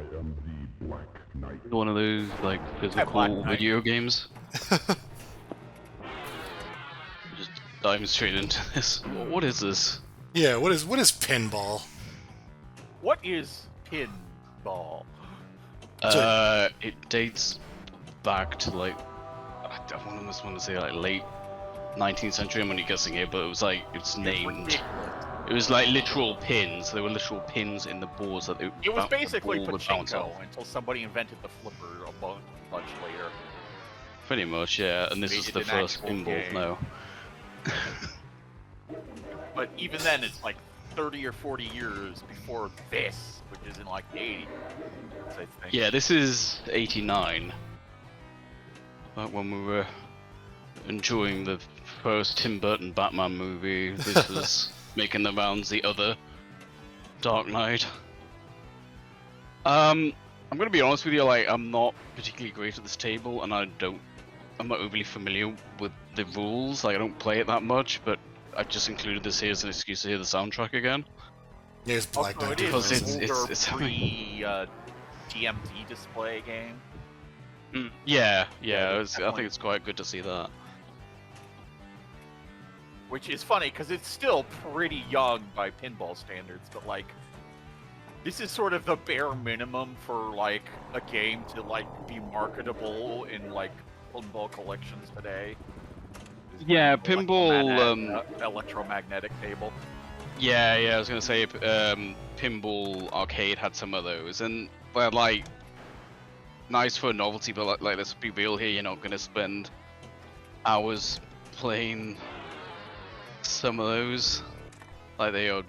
am the Black Knight. One of those like physical video games. Just diving straight into this. What is this? Yeah, what is pinball? What is pinball? It dates back to like I almost want to say like late 19th century. I'm only guessing here, but it was like it's named. It was like literal pins. There were literal pins in the boards that they. It was basically the ball would bounce pachinko off. until somebody invented the flipper a bunch later. Pretty much, yeah. And this Made was it the an first actual pinball. game. No. But even then, it's like 30 or 40 years before this, which is in like the 80s, I think. Yeah, this is 89. Back when we were enjoying the first Tim Burton Batman movie, this was making the rounds, the other Dark Knight. I'm gonna be honest with you, like, I'm not particularly great at this table, and I'm not overly familiar with the rules, like, I don't play it that much, but I just included this here as an excuse to hear the soundtrack again. Yeah, it's Black Also, Knight. it Because is an older it's GMT display game. Yeah, Yeah, I definitely. think it's quite good to see that. Which is funny, because it's still pretty young by pinball standards, but, like, this is sort of the bare minimum for, like, a game to, like, be marketable in, like, pinball collections today. Yeah, pinball, electromagnetic table. Yeah, I was gonna say, Pinball Arcade had some of those, and they're like nice for a novelty, but like let's be real here, you're not gonna spend hours playing some of those. Like they are,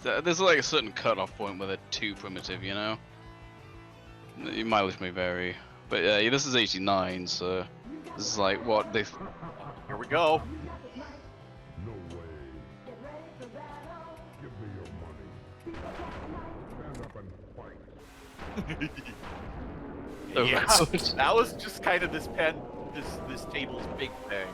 there's like a certain cut-off point where they're too primitive, you know. Your mileage may vary, but yeah, this is 89, so this is like what they. Here we go. No way. Give me your money. Stand up and fight. Oh, Yeah, God. that was just kind of this table's big thing.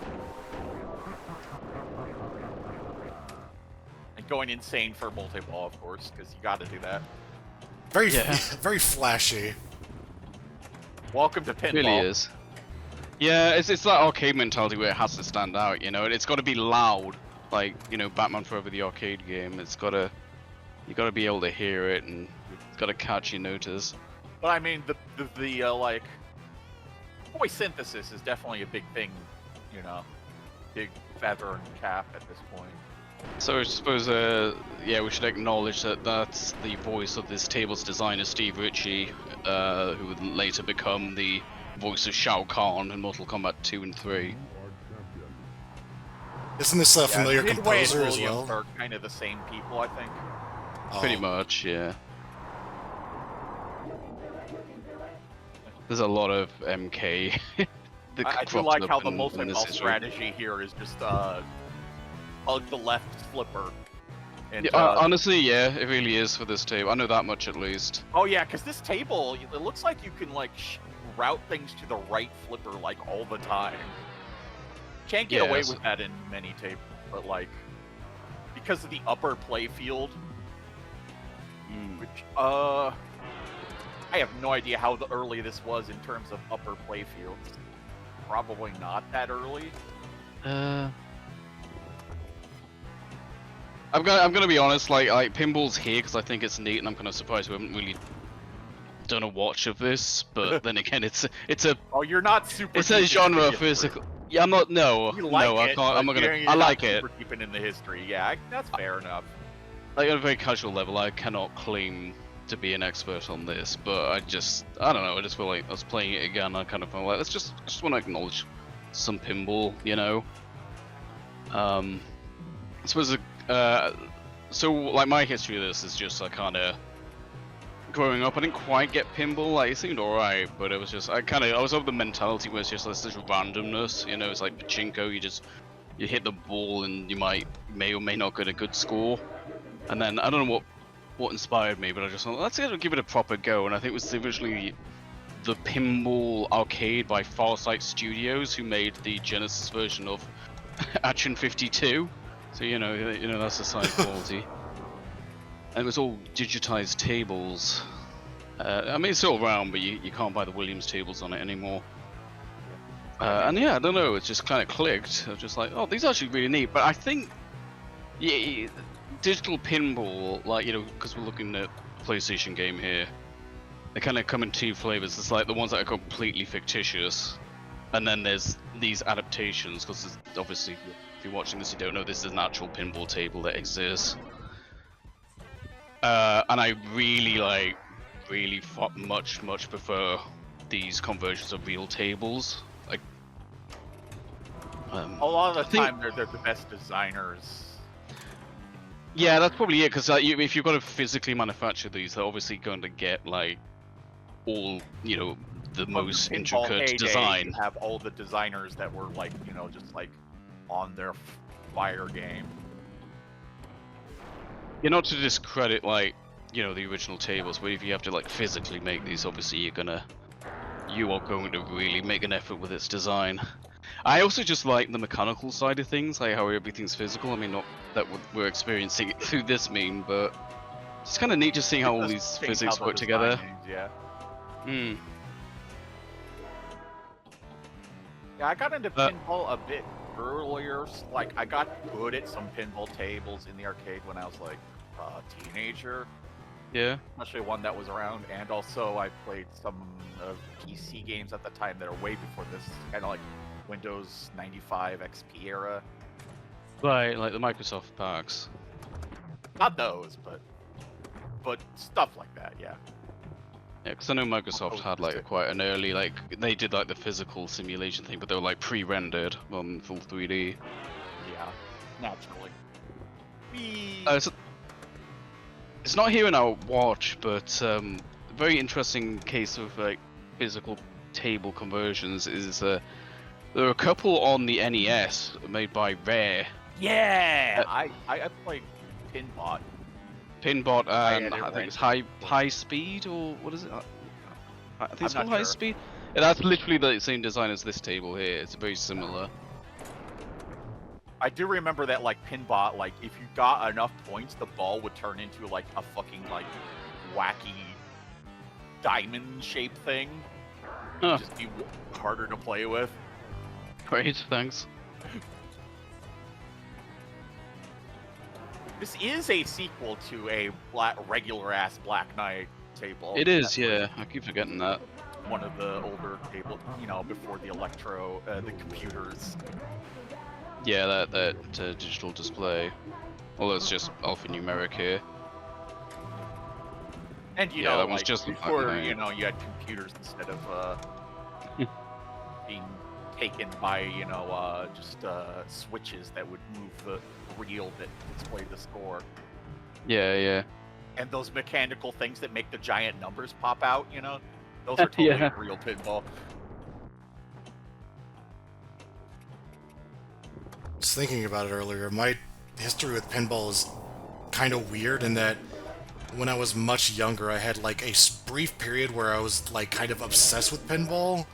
And going insane for multi-ball, of course, because you got to do that. Very, Yeah. very flashy. Welcome to pinball. It really is. Yeah, it's that arcade mentality where it has to stand out, you know, and it's got to be loud, like, you know, Batman Forever, the arcade game. You got to be able to hear it, and it's got to catch your notice. But I mean, the like voice synthesis is definitely a big thing, you know, big feather and cap at this point. So I suppose, yeah, we should acknowledge that that's the voice of this table's designer, Steve Ritchie, who would later become the voice of Shao Kahn in Mortal Kombat 2 and 3. Isn't this a familiar Midway composer and as Williams well? are kind of the same people, I think. Pretty Oh. much, yeah. There's a lot of MK. that I do crops like up how the in multi-ball this history. strategy here is just hug the left flipper. And, Yeah, honestly, yeah, it really is for this table. I know that much at least. oh yeah, because this table, it looks like you can like route things to the right flipper like all the time. Can't get away Yes. with that in many tables, but like because of the upper play field, which I have no idea how early this was in terms of upper play fields. Probably not that early. I'm gonna be honest, like pinball's here because I think it's neat, and I'm kind of surprised we haven't really done a watch of this. But then again, it's a Oh, you're not super. it's a deep into genre of history. physical. Yeah, I'm not. No, You like no, I it, can't. I'm but not gonna. you're I not like it. super deep in the history. Yeah, that's fair enough. Like on a very casual level, I cannot claim to be an expert on this, but I don't know. I just feel like I was playing it again. I kind of felt like I just want to acknowledge some pinball, you know. I suppose. So like my history of this is just kind of growing up. I didn't quite get pinball. Like it seemed alright, but it was just I was of the mentality where it's just like this randomness. You know, it's like pachinko. You hit the ball and you may or may not get a good score. And then I don't know what inspired me, but I just thought let's give it a proper go. And I think it was originally the Pinball Arcade by Farsight Studios who made the Genesis version of Action 52. So you know that's the side quality. And it was all digitized tables. I mean, it's still around, but you can't buy the Williams tables on it anymore. And yeah, I don't know, it's just kind of clicked. I was just like, oh, these are actually really neat. But I think, yeah, digital pinball, like, you know, because we're looking at a PlayStation game here, they kind of come in two flavors. It's like the ones that are completely fictitious, and then there's these adaptations, because obviously, if you're watching this, you don't know this is an actual pinball table that exists. And I really much prefer these conversions of real tables. Like, A lot of the time, they're the best designers. yeah, that's probably it. Because if you're going to physically manufacture these, they're obviously going to get like all, you know, the most Pinball intricate heyday, design. You have all the designers that were like, you know, just like on their fire game. You're not to discredit, like, you know, the original tables, but if you have to like physically make these, obviously you are going to really make an effort with its design. I also just like the mechanical side of things, like how everything's physical. I mean, not that we're experiencing it through this mean, but it's kind of neat just seeing how all these physics work together. Yeah. Hmm. Yeah, I got into pinball a bit earlier. Like, I got good at some pinball tables in the arcade when I was like a teenager. Yeah. Especially one that was around, and also I played some PC games at the time that are way before this, kind of like Windows 95 XP era. Right, like the Microsoft packs. Not those, but stuff like that, yeah. Yeah, because I know Microsoft had like quite an early, like, they did like the physical simulation thing, but they were like pre-rendered on full 3D. Yeah, naturally. It's not here in our watch, but a very interesting case of like physical table conversions is there are a couple on the NES made by Rare. Yeah, I played Pinball. Pinball and it I think right. it's High Speed, or what is it? I think it's I'm called not High sure. Speed. Yeah, that's literally the same design as this table here. It's very similar. I do remember that, like, Pinball, like, if you got enough points, the ball would turn into, like, a fucking, like, wacky diamond-shaped thing. Huh. Just be harder to play with. Great, thanks. This is a sequel to a regular-ass Black Knight table. It is, That's yeah. I keep forgetting that. one of the older tables, you know, before the the computers. Yeah, that digital display. Although it's just alphanumeric here. And you Yeah, know, that was like, just a before, Black Knight. you know, you had computers instead of being taken by, you know, just switches that would move the reel that displayed the score. Yeah, yeah. And those mechanical things that make the giant numbers pop out, you know, those are totally Yeah. real pinball. I was thinking about it earlier. My history with pinball is kind of weird in that when I was much younger, I had like a brief period where I was like kind of obsessed with pinball,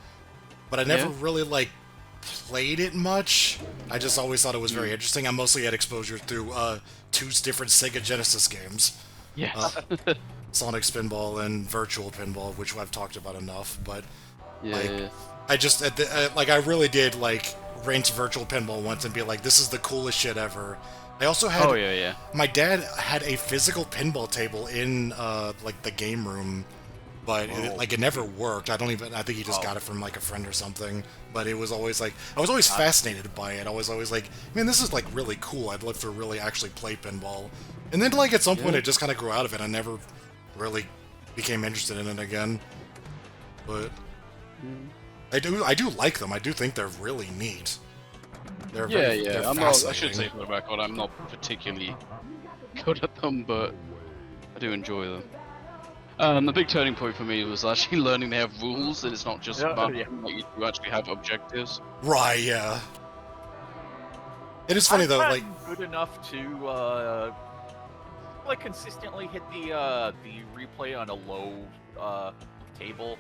but I never Yeah. really like played it much. I just always thought it was very interesting. I mostly had exposure through two different Sega Genesis games. Yes. Sonic Spinball and Virtual Pinball, which I've talked about enough, but yeah, like, yeah. I just like I really did like rent Virtual Pinball once and be like, this is the coolest shit ever. I also had Oh, yeah, yeah. my dad had a physical pinball table in like the game room, but it never worked. I think he just got it from like a friend or something. But it was always like I was always fascinated by it. I was always like, man, this is like really cool. I'd love to really actually play pinball. And then like at some point it just kind of grew out of it. I never really became interested in it again. But I do like them. I do think they're really neat. They're Yeah, very, yeah. they're I should fascinating. say for the record, I'm not particularly good at them, but I do enjoy them. The big turning point for me was actually learning they have rules, and it's not just about like, you actually have objectives. Right, yeah. It is funny though, like good enough to like consistently hit the replay on a low table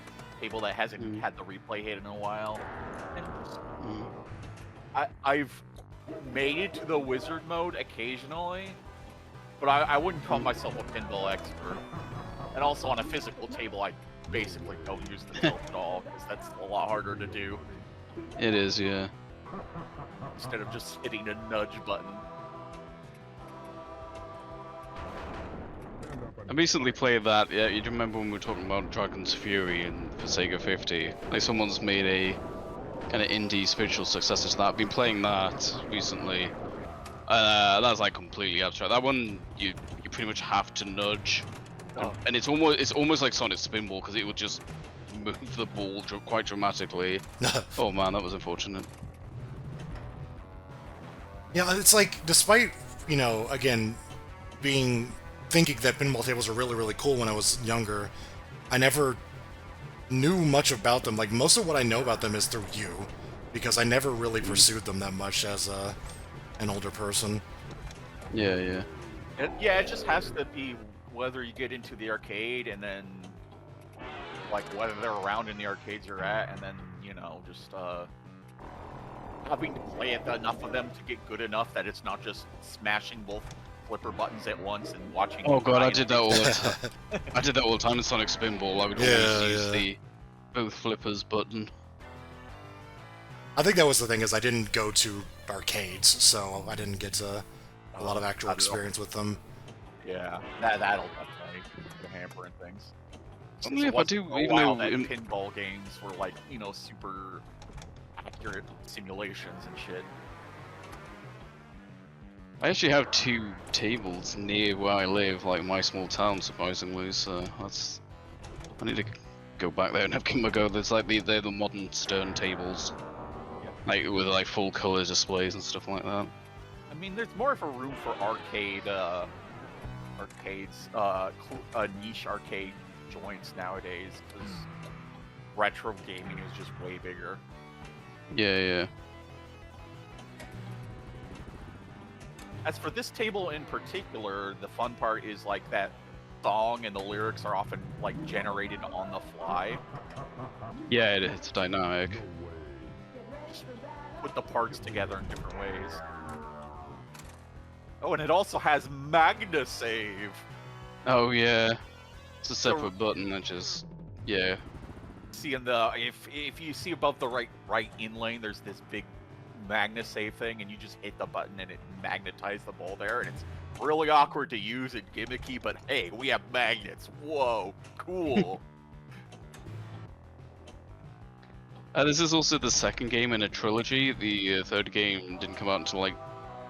that hasn't had the replay hit in a while. And I've made it to the wizard mode occasionally, but I wouldn't call myself a pinball expert. And also on a physical table, I basically don't use the tilt at all, because that's a lot harder to do, It is, yeah. instead of just hitting a nudge button. I recently played that, yeah, you remember when we were talking about Dragon's Fury and for Sega 50? Like, someone's made a kind of indie spiritual successor to that. I've been playing that recently. That's like completely abstract. That one, you pretty much have to nudge. Oh. And it's almost like Sonic Spinball, because it would just move the ball quite dramatically. Oh man, that was unfortunate. Yeah, it's like, despite, you know, again, thinking that pinball tables were really, really cool when I was younger, I never knew much about them. Like, most of what I know about them is through you, because I never really pursued them that much as an older person. Yeah. Yeah, it just has to be whether you get into the arcade and then, like, whether they're around in the arcades you're at, and then, you know, just having to play enough of them to get good enough that it's not just smashing both flipper buttons at once and watching. Oh god, I did that all the time. I did that all the time in Sonic Spinball. I would always use the both flippers button. I think that was the thing, is I didn't go to arcades, so I didn't get a lot of actual experience with them. Yeah, that'll definitely be hampering things. Only if I do, even though that pinball games were like, you know, super accurate simulations and shit. I actually have 2 tables near where I live, like my small town, surprisingly. So I need to go back there and have a go. There's like they're the modern Stern tables, like with like full color displays and stuff like that. I mean, there's more of a room for niche arcade joints nowadays, because retro gaming is just way bigger. Yeah. As for this table in particular, the fun part is like that song and the lyrics are often like generated on the fly. Yeah, it's dynamic. Just put the parts together in different ways. Oh, and it also has Magna Save. Oh yeah, it's a separate button that just See in the if you see above the right in lane, there's this big Magna Save thing, and you just hit the button and it magnetizes the ball there, and it's really awkward to use and gimmicky, but hey, we have magnets. Whoa, cool. This is also the second game in a trilogy. The third game didn't come out until I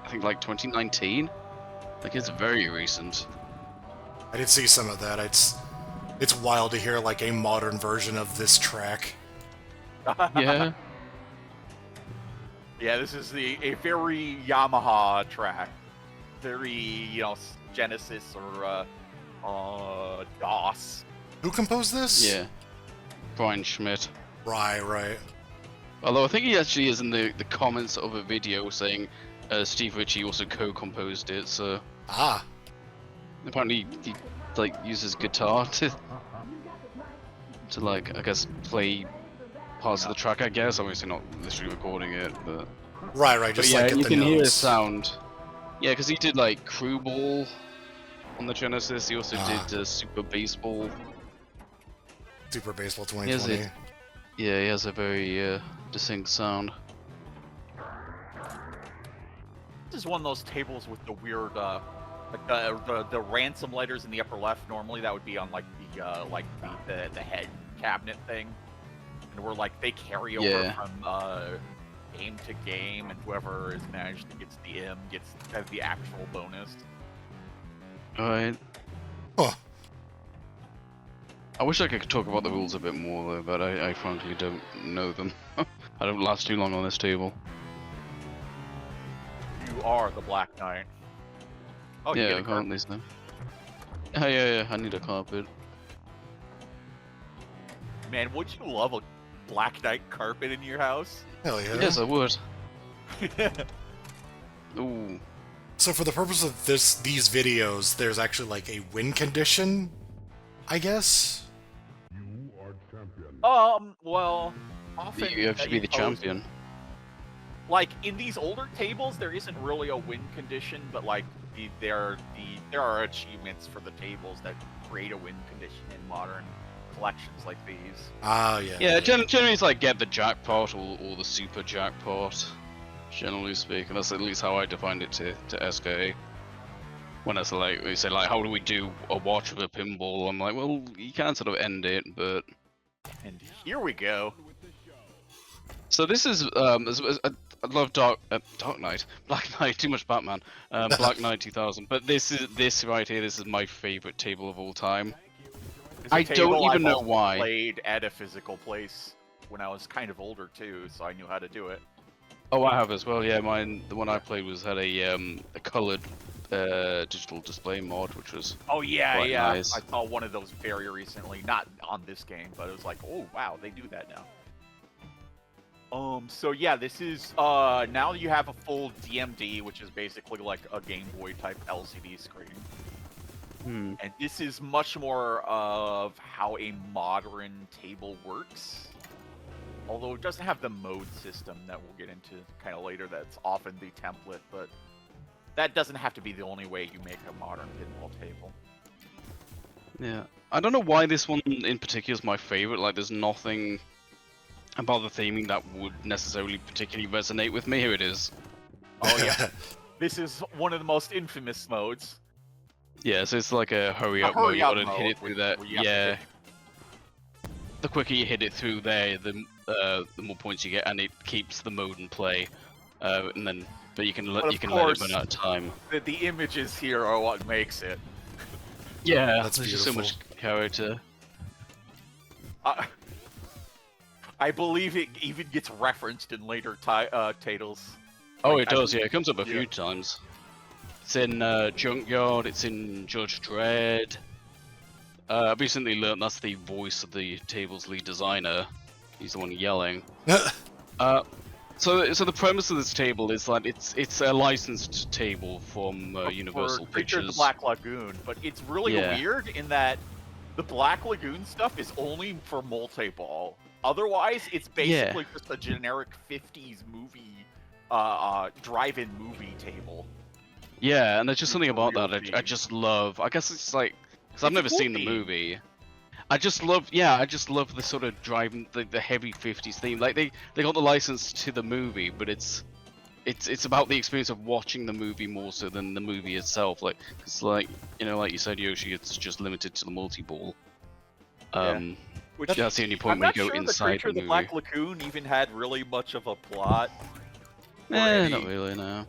think 2019. Like, it's very recent. I did see some of that. It's wild to hear like a modern version of this track. Yeah. Yeah, this is a very Yamaha track. Very, you know, Genesis or DOS. Who composed this? Yeah. Brian Schmidt. Right. Although I think he actually is in the comments of a video saying Steve Ritchie also co-composed it, so... Ah. Apparently he like uses guitar to like, I guess, play parts of the track, I guess. Obviously not literally recording it, but... Right, just yeah, like get you the can hear a notes. sound. Yeah, because he did like Crew Ball on the Genesis. He also did Super Baseball. Super Baseball 2020. Yeah, he has a very distinct sound. This is one of those tables with the weird, like the ransom letters in the upper left. Normally that would be on like the head cabinet thing, and where like they carry over from game to game, and whoever is managed to get the M gets the actual bonus. Alright. Huh. I wish I could talk about the rules a bit more though, but I frankly don't know them. I don't last too long on this table. You are the Black Knight. Oh, you yeah, get a apparently so. Yeah, I need a carpet. Man, would you love a Black Knight carpet in your house? Hell yeah. Yes, I would. Ooh. So for the purpose of these videos, there's actually like a win condition, I guess? You are champion. Well, often You have to be the champion. Like in these older tables, there isn't really a win condition, but like there are achievements for the tables that create a win condition in modern collections like these. Ah, yeah. Yeah, generally it's like get the jackpot or the super jackpot. Generally speaking, that's at least how I defined it to SK. When it's like they say like, how do we do a watch of a pinball? I'm like, well, you can sort of end it, but. And here we go. So this is I love Dark Knight, Black Knight, too much Batman, Black Knight 2000. But this right here, this is my favorite table of all time. It's a I table don't even I've know also why. Played at a physical place when I was kind of older too, so I knew how to do it. Oh, I have as well. Yeah, the one I played had a colored digital display mod, which was Oh yeah, quite yeah. nice. I saw one of those very recently, not on this game, but it was like, oh wow, they do that now. So yeah, this is now you have a full DMD, which is basically like a Game Boy type LCD screen. And this is much more of how a modern table works. Although it doesn't have the mode system that we'll get into kind of later, that's often the template, but that doesn't have to be the only way you make a modern pinball table. Yeah, I don't know why this one in particular is my favorite. Like, there's nothing about the theming that would necessarily particularly resonate with me. Here it is. Oh yeah, this is one of the most infamous modes. Yeah, so it's like a hurry up mode. You gotta hit it through that. Yeah. The quicker you hit it through there, the more points you get, and it keeps the mode in play. And then, but you can let it run out of time. The images here are what makes it. Yeah, That's there's just so much character. I believe it even gets referenced in later titles. Oh, Like, it does. Yeah, it comes up a few times. It's in Junkyard. It's in Judge Dredd. I've recently learned that's the voice of the table's lead designer. He's the one yelling. So the premise of this table is that it's a licensed table from Universal Creature of the Pictures. Black Lagoon, but it's really Yeah. weird in that the Black Lagoon stuff is only for multi-ball. Otherwise, it's basically just a generic 50s movie, drive-in movie table. Yeah, and there's just something about real that I theme. just love. I guess it's like, because I've It's a never cool seen the theme. movie. I just love the sort of driving, the heavy 50s theme. Like they got the license to the movie, but it's about the experience of watching the movie more so than the movie itself. Like, it's like, like you said, Yoshi, it's just limited to the multi-ball. Which That's the only point I'm where not you go sure the inside Creature of the the movie. Black Lagoon even had really much of a plot. or Eh, any- not really, no.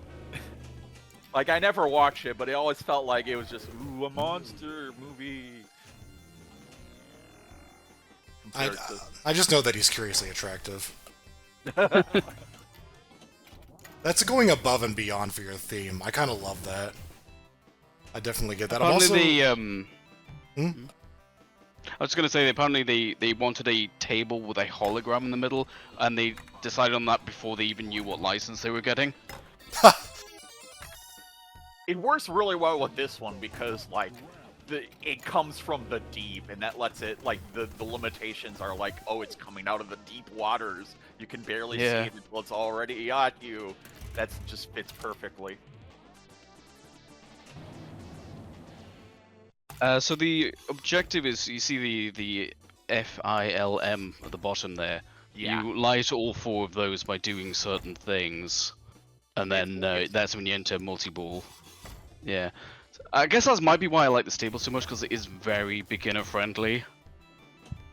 Like, I never watched it, but it always felt like it was just, ooh, a monster movie. Compared to- I just know that he's curiously attractive. That's going above and beyond for your theme. I kind of love that. I definitely get that. I'm also... I was gonna say, apparently they wanted a table with a hologram in the middle, and they decided on that before they even knew what license they were getting. It works really well with this one because, like, it comes from the deep, and that lets it, like, the limitations are like, oh, it's coming out of the deep waters. You can barely see it until it's already at you. That just fits perfectly. So the objective is, you see the FILM at the bottom there. Yeah. You light all four of those by doing certain things, and then that's when you enter multi-ball. Yeah. I guess that might be why I like this table so much, because it is very beginner friendly.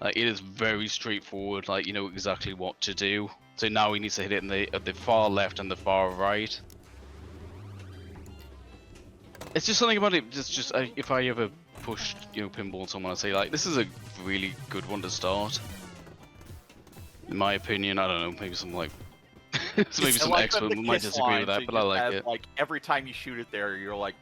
Like, it is very straightforward, like, you know exactly what to do. So now he needs to hit it in at the far left and the far right. It's just something about it, just if I ever pushed, pinball on someone, I'd say, like, this is a really good one to start. In my opinion, I don't know, maybe some, like, so maybe some expert might disagree with that, but I like it. Like, every time you shoot it there, you're like,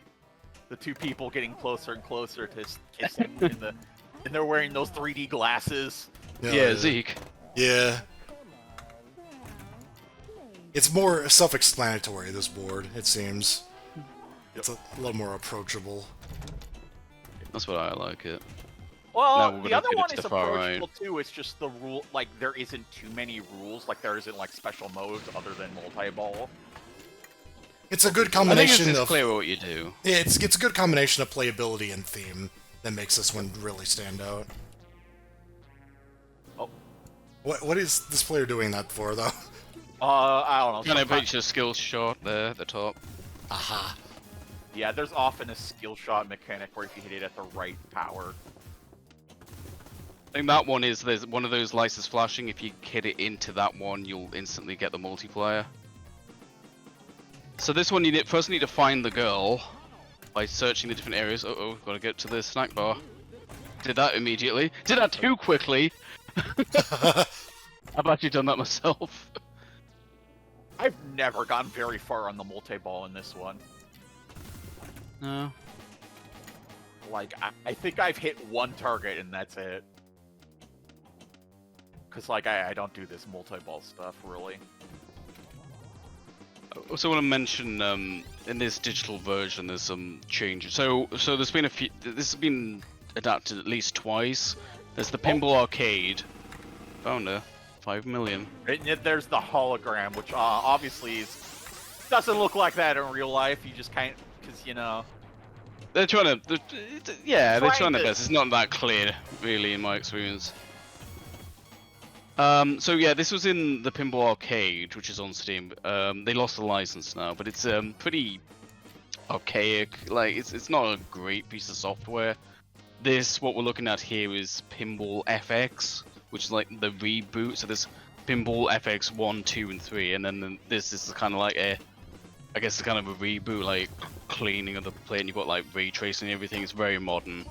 the two people getting closer and closer to kissing, and they're wearing those 3D glasses. Yeah, Zeke. Yeah. It's more self-explanatory, this board, it seems. It's a little more approachable. That's what I like it. Well, Now we're the gonna other get it one to is the far approachable too. It's just the rule, like, there isn't too many rules. Like, there isn't, like, special modes other than multi-ball. It's a good I think combination it's of... clear what you do. It's a good combination of playability and theme. that makes this one really stand out. Oh. What is this player doing that for, though? I don't know. Kind of sometimes- reach a skill shot there at the top. Aha. Yeah, there's often a skill shot mechanic where if you hit it at the right power. I think that one is, there's one of those lights is flashing. If you hit it into that one, you'll instantly get the multiplier. So this one, you first need to find the girl by searching the different areas. Uh-oh, gotta get to the snack bar. Did that immediately. Did that too quickly. I've actually done that myself. I've never gone very far on the multi-ball in this one. No. Like, I think I've hit one target and that's it. Because, like, I don't do this multi-ball stuff, really. I also want to mention, in this digital version, there's some changes. So there's been a few. This has been adapted at least twice. There's the Pinball Arcade. Found her. 5 million. And yet there's the hologram, which obviously doesn't look like that in real life. You just can't, because, you know. They're trying to. They're trying their to- best. It's not that clear, really, in my experience. So yeah, this was in the Pinball Arcade, which is on Steam. They lost the license now, but it's pretty archaic. Like it's not a great piece of software. What we're looking at here is Pinball FX, which is like the reboot. So there's Pinball FX 1, 2, and 3, and then this is kind of like I guess it's kind of a reboot, like cleaning of the plate, and you've got like ray tracing and everything. It's very modern.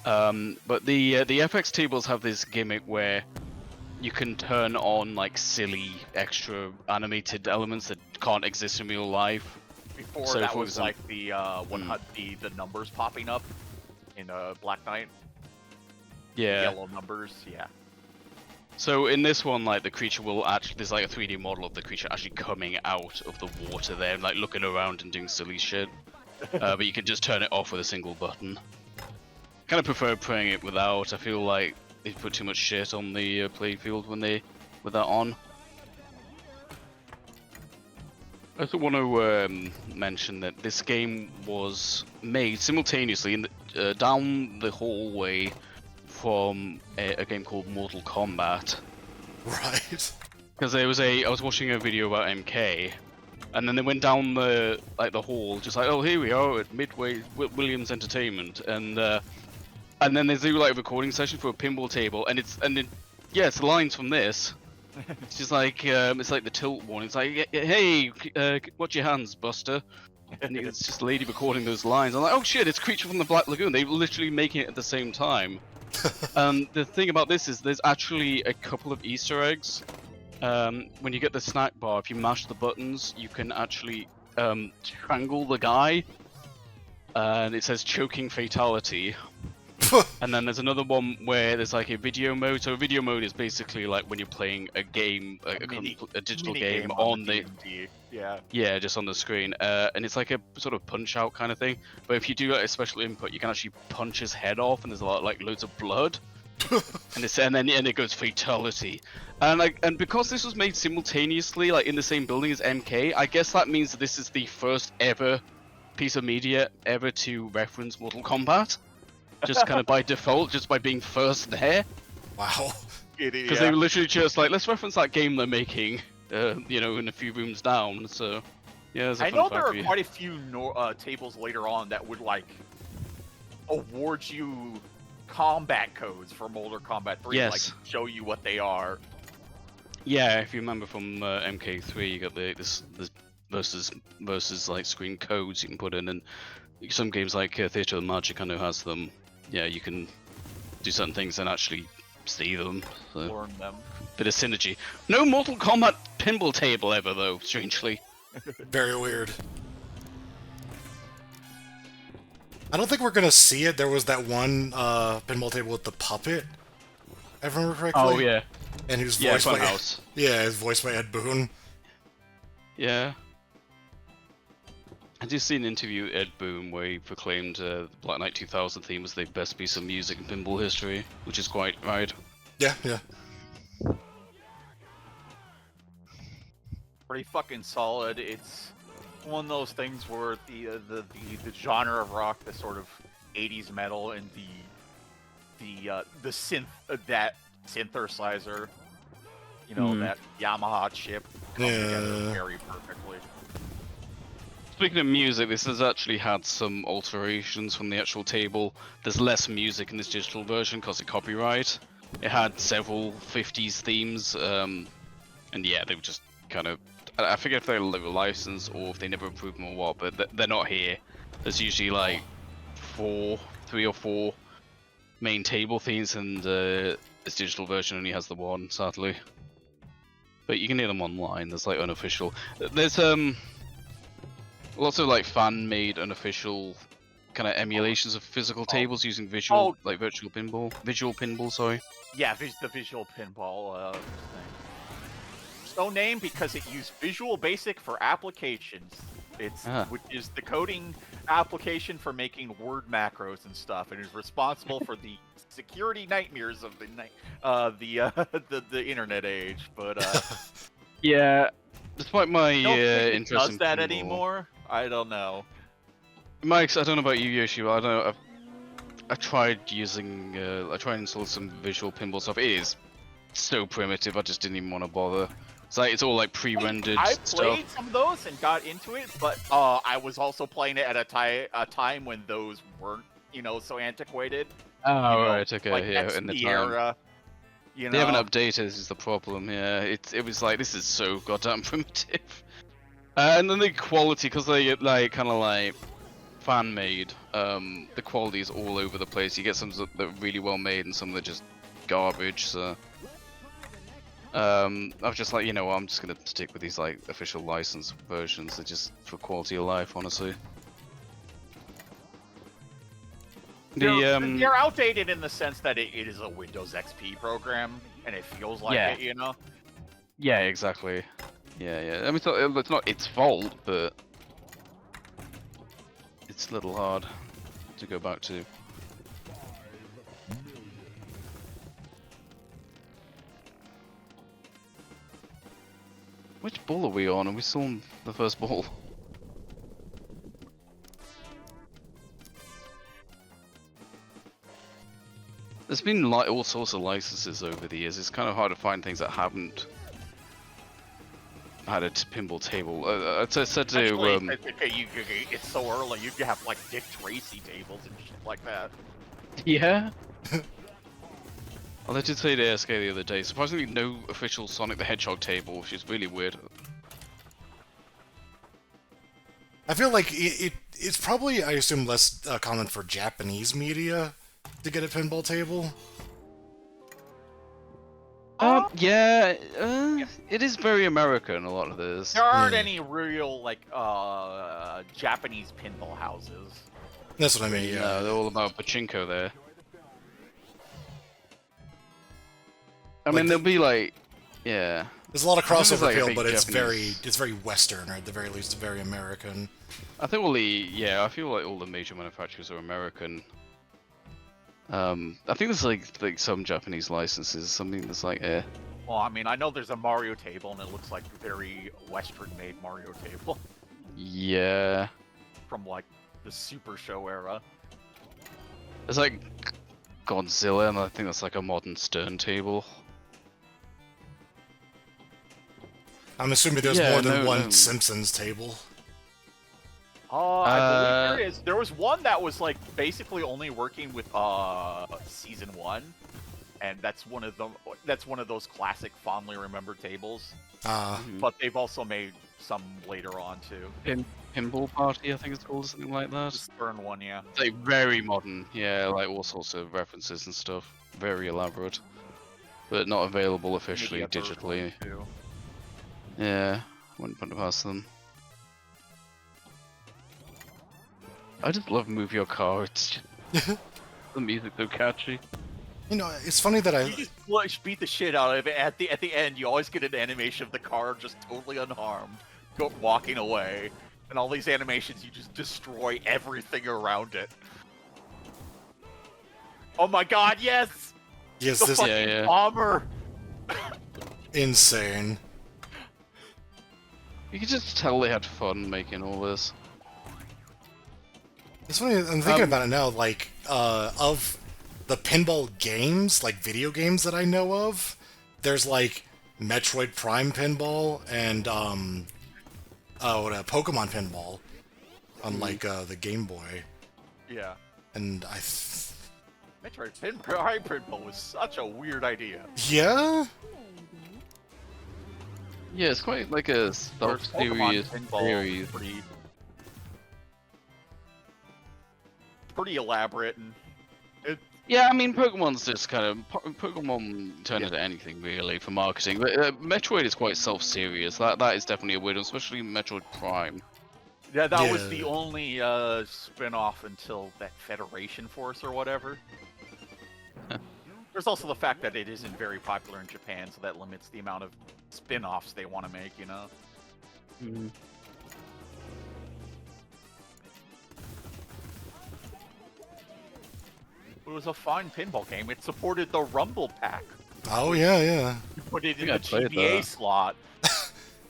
But the FX tables have this gimmick where you can turn on like silly extra animated elements that can't exist in real life. Before So, that for was example- like the numbers popping up in Black Knight. Yeah. Yellow numbers, yeah. So in this one, like the creature will actually, there's like a 3D model of the creature actually coming out of the water there, and like looking around and doing silly shit. But you can just turn it off with a single button. Kind of prefer playing it without. I feel like they put too much shit on the playfield with that on. I also want to mention that this game was made simultaneously down the hallway from a game called Mortal Kombat. Right. Because I was watching a video about MK, and then they went down the hall, just like, oh, here we are at Midway Williams Entertainment, and then they do like a recording session for a pinball table, and it's the lines from this. It's just like it's like the tilt one. It's like, hey, watch your hands, Buster. And it's just a lady recording those lines. I'm like, oh shit, it's Creature from the Black Lagoon. They were literally making it at the same time. The thing about this is there's actually a couple of Easter eggs. When you get the snack bar, if you mash the buttons, you can actually strangle the guy. And it says choking fatality. And then there's another one where there's like a video mode. So a video mode is basically like when you're playing a game, a digital game on the D&D. Yeah. yeah, just on the screen. And it's like a sort of punch out kind of thing. But if you do like a special input, you can actually punch his head off, and there's a lot like loads of blood. and then it goes fatality. And because this was made simultaneously, like in the same building as MK, I guess that means that this is the first ever piece of media ever to reference Mortal Kombat. Just kind of by default, just by being first there. Wow. Because they were literally just like, let's reference that game they're making, in a few rooms down. So, yeah, there's a I fun know fact there for are you. quite a few tables later on that would like award you combat codes for Mortal Kombat 3, Yes. like show you what they are. Yeah, if you remember from MK3, you got this versus like screen codes you can put in, and some games like Theatre of Magic, I know, has them. Yeah, you can do certain things and actually see them. So, Learn them. bit of synergy. No Mortal Kombat pinball table ever, though, strangely. Very weird. I don't think we're gonna see it. There was that one pinball table with the puppet, if I remember correctly. Oh, yeah. And who's Yeah, voiced by Funhouse. his voiced by Ed Boon. Yeah. I just seen an interview with Ed Boon where he proclaimed the Black Knight 2000 theme was the best piece of music in pinball history, which is quite right. Yeah, yeah. Pretty fucking solid. It's one of those things where the genre of rock, the sort of 80s metal, and the synth that synthesizer, that Yamaha chip come together very perfectly. Speaking of music, this has actually had some alterations from the actual table. There's less music in this digital version because of copyright. It had several 50s themes, and yeah, they were just kind of... I forget if they were licensed or if they never approved them or what, but they're not here. There's usually like 3 or 4 main table themes, and this digital version only has the one, sadly. But you can hear them online. There's like unofficial. There's lots of like fan-made unofficial kind of emulations of physical tables using visual virtual pinball. Sorry. Yeah, the visual pinball thing. So named because it used Visual Basic for applications. Which is the coding application for making word macros and stuff, and is responsible for the security nightmares of the internet age. But yeah, despite my interest does in that pinball anymore? I don't know. Mike, I don't know about you, Yoshi, but I don't know. I tried using, I tried installing some visual pinball stuff. It is so primitive. I just didn't even want to bother. It's all like pre-rendered I stuff. played some of those and got into it, but I was also playing it at a time when those weren't, so antiquated. Oh, right, okay, like yeah, that's in the the time. era. They haven't updated, this is the problem, yeah. It was like, this is so goddamn primitive. And then the quality, because they get like, kind of like, fan-made, the quality is all over the place. You get some that are really well made and some that are just garbage, so... I was just like, you know what, I'm just gonna stick with these like official license versions. They're just for quality of life, honestly. They're outdated in the sense that it is a Windows XP program, and it feels like it, Yeah, exactly. Yeah. I mean, it's not its fault, but it's a little hard to go back to. Which ball are we on? Are we still on the first ball? There's been like all sorts of licenses over the years. It's kind of hard to find things that haven't had a pinball table. I said to it's so early. You have like Dick Tracy tables and shit like that. Yeah. Well, I did say to ASK the other day, surprisingly no official Sonic the Hedgehog table, which is really weird. I feel like it's probably, I assume, less common for Japanese media to get a pinball table. Yeah, it is very American, a lot of this. There aren't any real, like, Japanese pinball houses. That's what I mean, yeah. No, they're all about pachinko there. I mean, there'll be like, yeah. There's a lot of crossover like appeal, but it's Japanese... very Western, or at the very least, very American. I think I feel like all the major manufacturers are American. I think there's like some Japanese licenses, something that's like, Well, I mean, I know there's a Mario table, and it looks like a very Western-made Mario table. Yeah. From like the Super Show era. There's like Godzilla, and I think that's like a modern Stern table. I'm assuming there's more than one Simpsons table. I believe there is. There was one that was like basically only working with season 1, and that's one of them. That's one of those classic, fondly remembered tables. But they've also made some later on too. Pinball Party, I think it's called, something like that. The Stern one, yeah. It's like very modern, yeah, like all sorts of references and stuff. Very elaborate, but not available officially digitally. Yeah, wouldn't put it past them. I just love Move Your Car. It's just, the music's so catchy. You know, it's funny that you just beat the shit out of it. At the end, you always get an animation of the car just totally unharmed, walking away, and all these animations, you just destroy everything around it. Oh my God! Yes. Yes, the fucking bomber. Insane. You could just tell they had fun making all this. It's funny, I'm thinking about it now, like, of the pinball games, like video games that I know of, there's like Metroid Prime Pinball and Pokemon Pinball on like the Game Boy. Yeah. And Metroid Pinball was such a weird idea. yeah? Yeah, it's quite like a Whereas Pokemon self-serious Pinball series. is pretty elaborate, and Yeah, I mean, Pokemon's just kind of Pokemon turn into anything really for marketing. But Metroid is quite self-serious. That is definitely a weird one, especially Metroid Prime. yeah, that was Yeah. the only spin-off until that Federation Force or whatever. There's also the fact that it isn't very popular in Japan, so that limits the amount of spin-offs they want to make, you know? It was a fun pinball game. It supported the Rumble Pack. Oh yeah, yeah. You put it in Yeah, the I played GBA that. slot.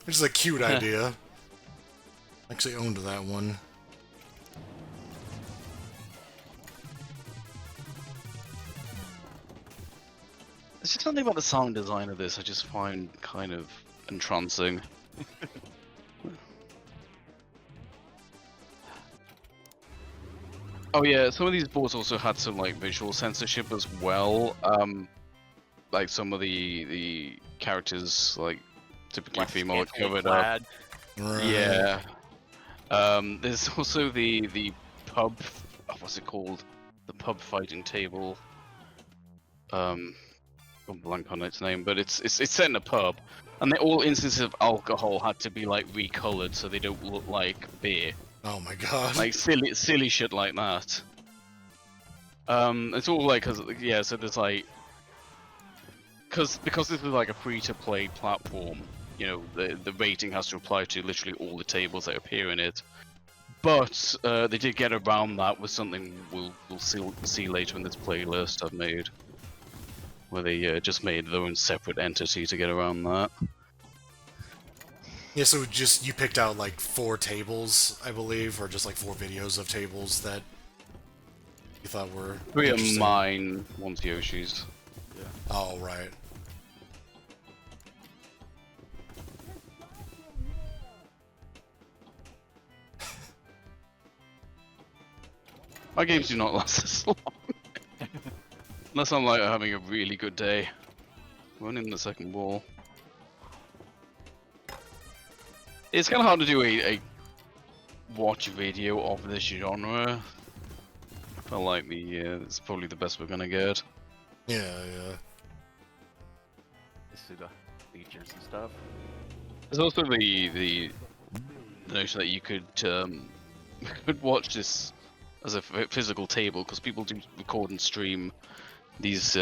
Which is a cute idea. Actually owned that one. There's just something about the sound design of this I just find kind of entrancing. Oh yeah, some of these boards also had some like visual censorship as well. Like some of the characters, like typically Less female, are scantily covered up. clad. Right. Yeah. There's also the pub. What's it called? The pub fighting table. I'm blank on its name, but it's set in a pub, and all instances of alcohol had to be like recolored so they don't look like beer. Oh my god. Like silly shit like that. It's all like, yeah, so there's like, because this is like a free-to-play platform, you know, the rating has to apply to literally all the tables that appear in it. But they did get around that with something we'll see later in this playlist I've made, where they just made their own separate entity to get around that. Yeah, so just you picked out like 4 tables, I believe, or just like 4 videos of tables that you thought were 3 are interesting. mine, 1's Yoshi's. Oh, right. My games do not last this long. Unless I'm like having a really good day. Running the second ball. It's kind of hard to do a watch video of this genre. I feel like it's probably the best we're gonna get. Yeah, yeah. This is the features and stuff. There's also the notion that you could could watch this as a physical table, because people do record and stream these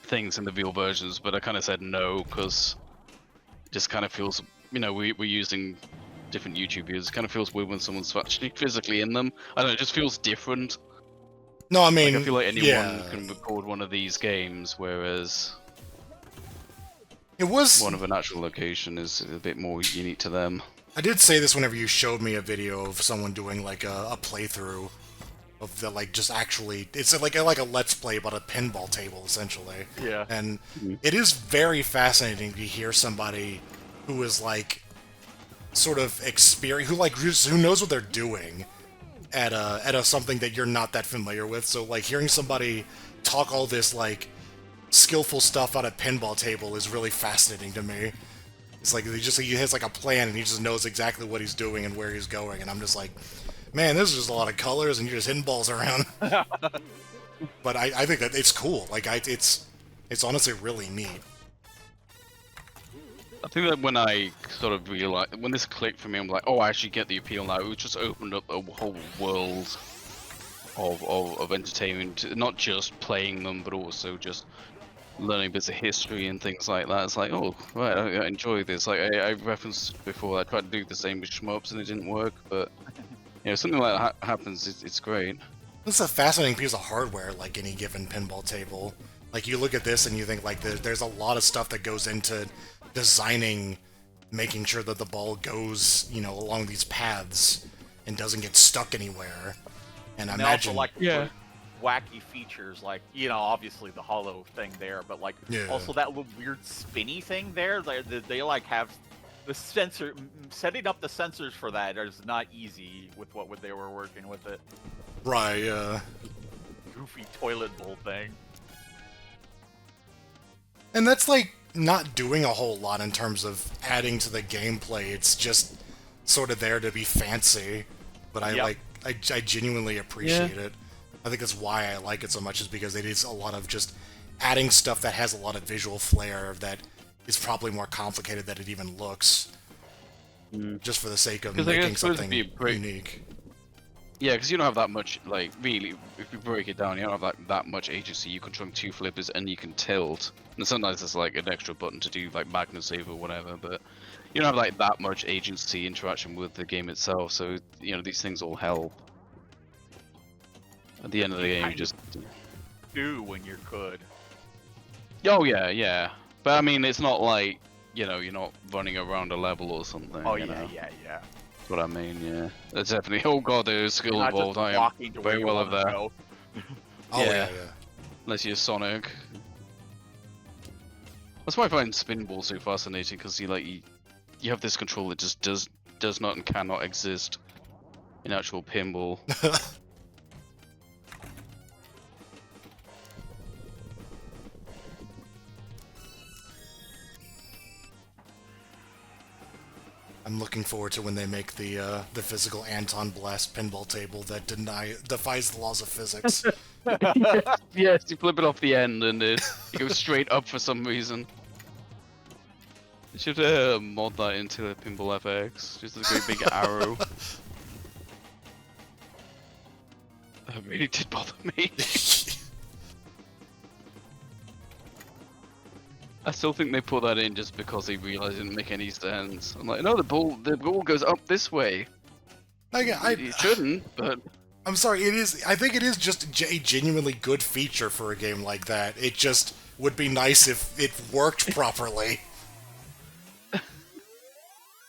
things in the real versions, but I kind of said no because it just kind of feels, you know, we're using different YouTube views. It kind of feels weird when someone's actually physically in them. I don't know, it just feels different. No, I mean, Like, I feel like anyone yeah. can record one of these games, whereas It was. one of an actual location is a bit more unique to them. I did say this whenever you showed me a video of someone doing like a playthrough of the like just actually. It's like a let's play but a pinball table essentially. Yeah. And it is very fascinating to hear somebody who is like sort of who knows what they're doing at a something that you're not that familiar with. So like hearing somebody talk all this like skillful stuff on a pinball table is really fascinating to me. It's like he has like a plan and he just knows exactly what he's doing and where he's going, and I'm just like, man, this is just a lot of colors and you're just hitting balls around. But I think that it's cool. Like it's honestly really neat. I think that when I sort of realized, when this clicked for me, I'm like, oh, I actually get the appeal now. It just opened up a whole world of entertainment, not just playing them, but also just learning bits of history and things like that. It's like, oh, right, I enjoy this. Like I referenced before, I tried to do the same with shmups and it didn't work, but you know, something like that happens. It's great. It's a fascinating piece of hardware, like any given pinball table. Like you look at this and you think like there's a lot of stuff that goes into designing making sure that the ball goes, you know, along these paths and doesn't get stuck anywhere. And I And they imagine, also like Yeah. put wacky features like, you know, obviously the hollow thing there, but like Yeah. also that little weird spinny thing there. They like have the sensor setting up the sensors for that is not easy with what they were working with it. right, yeah. Goofy toilet bowl thing. And that's like not doing a whole lot in terms of adding to the gameplay. It's just sort of there to be fancy. But I genuinely appreciate it. I think that's why I like it so much, is because it is a lot of just adding stuff that has a lot of visual flair that is probably more complicated than it even looks. Just for the sake of 'Cause I guess making it's supposed to something be a pretty- unique. Yeah, because you don't have that much, like, really, if you break it down, you don't have that much agency. You control 2 flippers and you can tilt. And sometimes there's, like, an extra button to do, like, magnet save or whatever, but you don't have, like, that much agency interaction with the game itself, so, you know, these things all help. At the end of the game, you just... Do when you could. Oh, yeah, yeah. But, I mean, it's not like, you know, you're not running around a level or something, Oh you yeah, know? yeah. That's what I mean, yeah. That's definitely... Oh god, there's skill You're not involved, just I am walking to where very you well wanna over there. go. Oh, Yeah. yeah. Unless you're Sonic. That's why I find Pinball so fascinating, because you have this control that just does not and cannot exist in actual pinball. I'm looking forward to when they make the physical Anton Blast pinball table that defies the laws of physics. Yes, you flip it off the end and it goes straight up for some reason. You should mod that into a Pinball FX, just a great big arrow. That really did bother me. I still think they put that in just because they realized it didn't make any sense. I'm like, no, the ball goes up this way. It shouldn't, but I'm sorry, it is. I think it is just a genuinely good feature for a game like that. It just would be nice if it worked properly.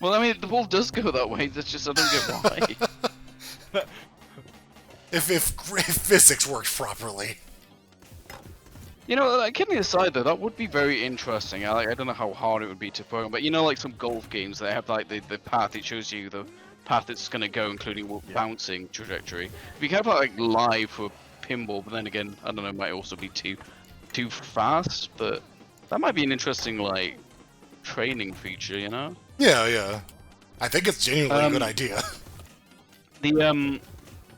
well, I mean, the ball does go that way. That's just I don't get why. If physics worked properly. You know, like, kidding aside though, that would be very interesting. I don't know how hard it would be to program, but you know, like some golf games, they have like the path. It shows you the path it's going to go, including bouncing trajectory. If you have that like live for pinball, but then again, I don't know, it might also be too fast. But that might be an interesting like training feature, you know? Yeah. I think it's genuinely a good idea. The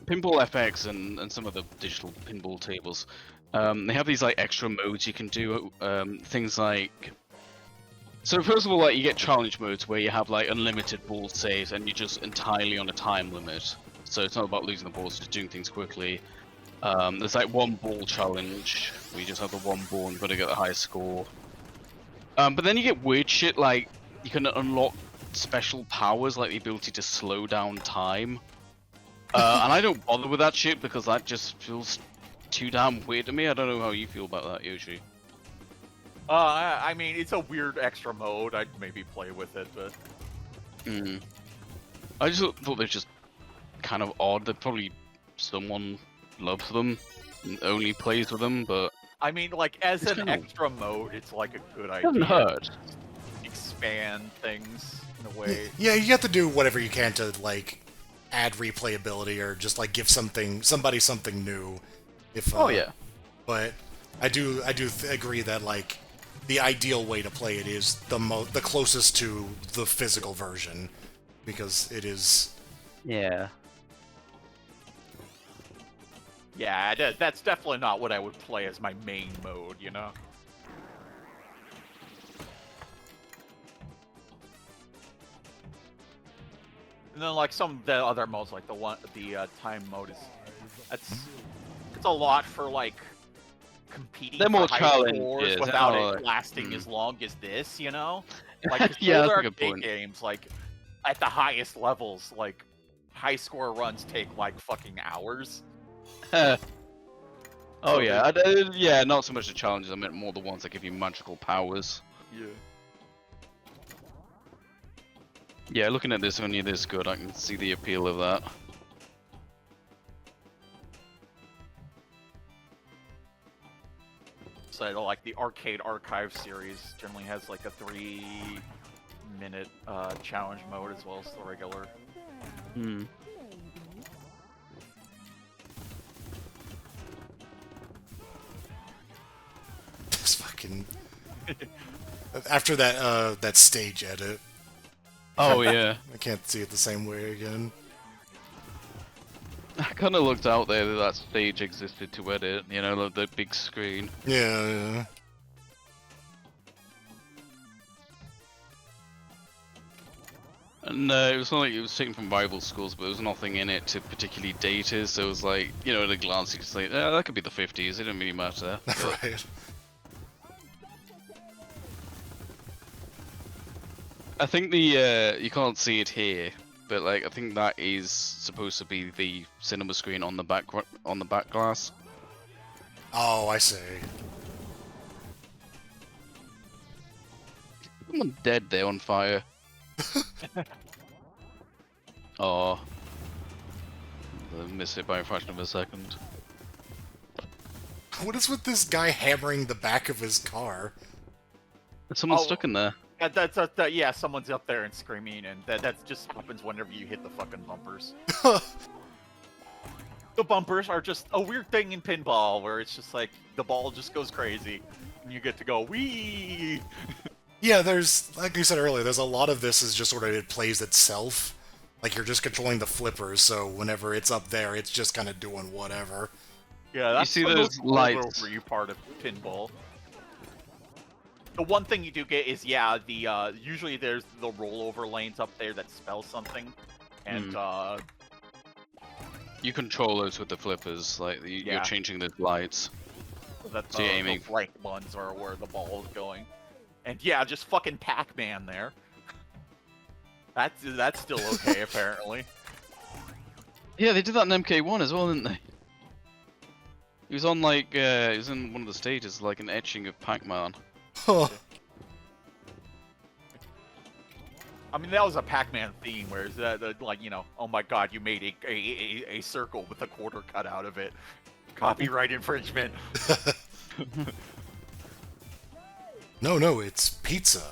Pinball FX and some of the digital pinball tables. They have these like extra modes you can do, things like. So first of all, like you get challenge modes where you have like unlimited ball saves and you're just entirely on a time limit. So it's not about losing the balls, just doing things quickly. There's like one ball challenge where you just have the one ball and you've got to get the highest score. But then you get weird shit like you can unlock special powers like the ability to slow down time. And I don't bother with that shit because that just feels too damn weird to me. I don't know how you feel about that, Yoshi. I mean, it's a weird extra mode. I'd maybe play with it, but... I just thought they're just kind of odd. That probably someone loves them and only plays with them, but... I mean, like, as It's an kinda- extra mode, it's like a good It doesn't idea. hurt. Expand things in a way. Yeah, you have to do whatever you can to like add replayability or just like give somebody something new. If Oh yeah. But I do agree that like the ideal way to play it is the closest to the physical version, because it is. Yeah. Yeah, that's definitely not what I would play as my main mode, you know? And then like some of the other modes, like the time mode it's a lot for like competing They're for more high challenges, scores they're without more it like- lasting as long as this, you know? Like 'cause Yeah, older that's a good arcade point. games, like at the highest levels, like high score runs take like fucking hours. Oh So yeah, yeah, not so much the challenges. I meant more the ones that give you magical powers. Yeah. Yeah, looking at this only this good, I can see the appeal of that. So like the Arcade Archive series generally has like a 3-minute challenge mode as well as the regular. Hmm. This fucking after that stage edit, Oh yeah. I can't see it the same way again. I kind of looked out there that that stage existed to edit, you know, the big screen. Yeah. And it was not like it was taken from rival schools, but there was nothing in it to particularly date it, so it was like, you know, at a glance you could say, that could be the 50s, it didn't really matter. But Right. I think the, you can't see it here, but like, I think that is supposed to be the cinema screen on the back glass. Oh, I see. Someone dead there on fire. Oh. I missed it by a fraction of a second. What is with this guy hammering the back of his car? Someone's Oh. stuck in there. Yeah, someone's up there and screaming, and that just happens whenever you hit the fucking bumpers. The bumpers are just a weird thing in pinball, where it's just like the ball just goes crazy, and you get to go wee. Yeah, there's, like you said earlier, there's a lot of this is just sort of, it plays itself. Like, you're just controlling the flippers, so whenever it's up there, it's just kind of doing whatever. Yeah, that's see the those most lights? overview part of pinball. The one thing you do get is, yeah, the usually there's the rollover lanes up there that spell something, and You control those with the flippers, like Yeah. you're changing those lights. that So you're aiming. the right ones are where the ball is going. And yeah, just fucking Pac-Man there. That's still okay apparently. Yeah, they did that in MK1 as well, didn't they? He was on like, he was in one of the stages, like an etching of Pac-Man. Huh. I mean, that was a Pac-Man theme, where it's like, you know, oh my god, you made a circle with a quarter cut out of it. Copyright infringement. No, it's pizza.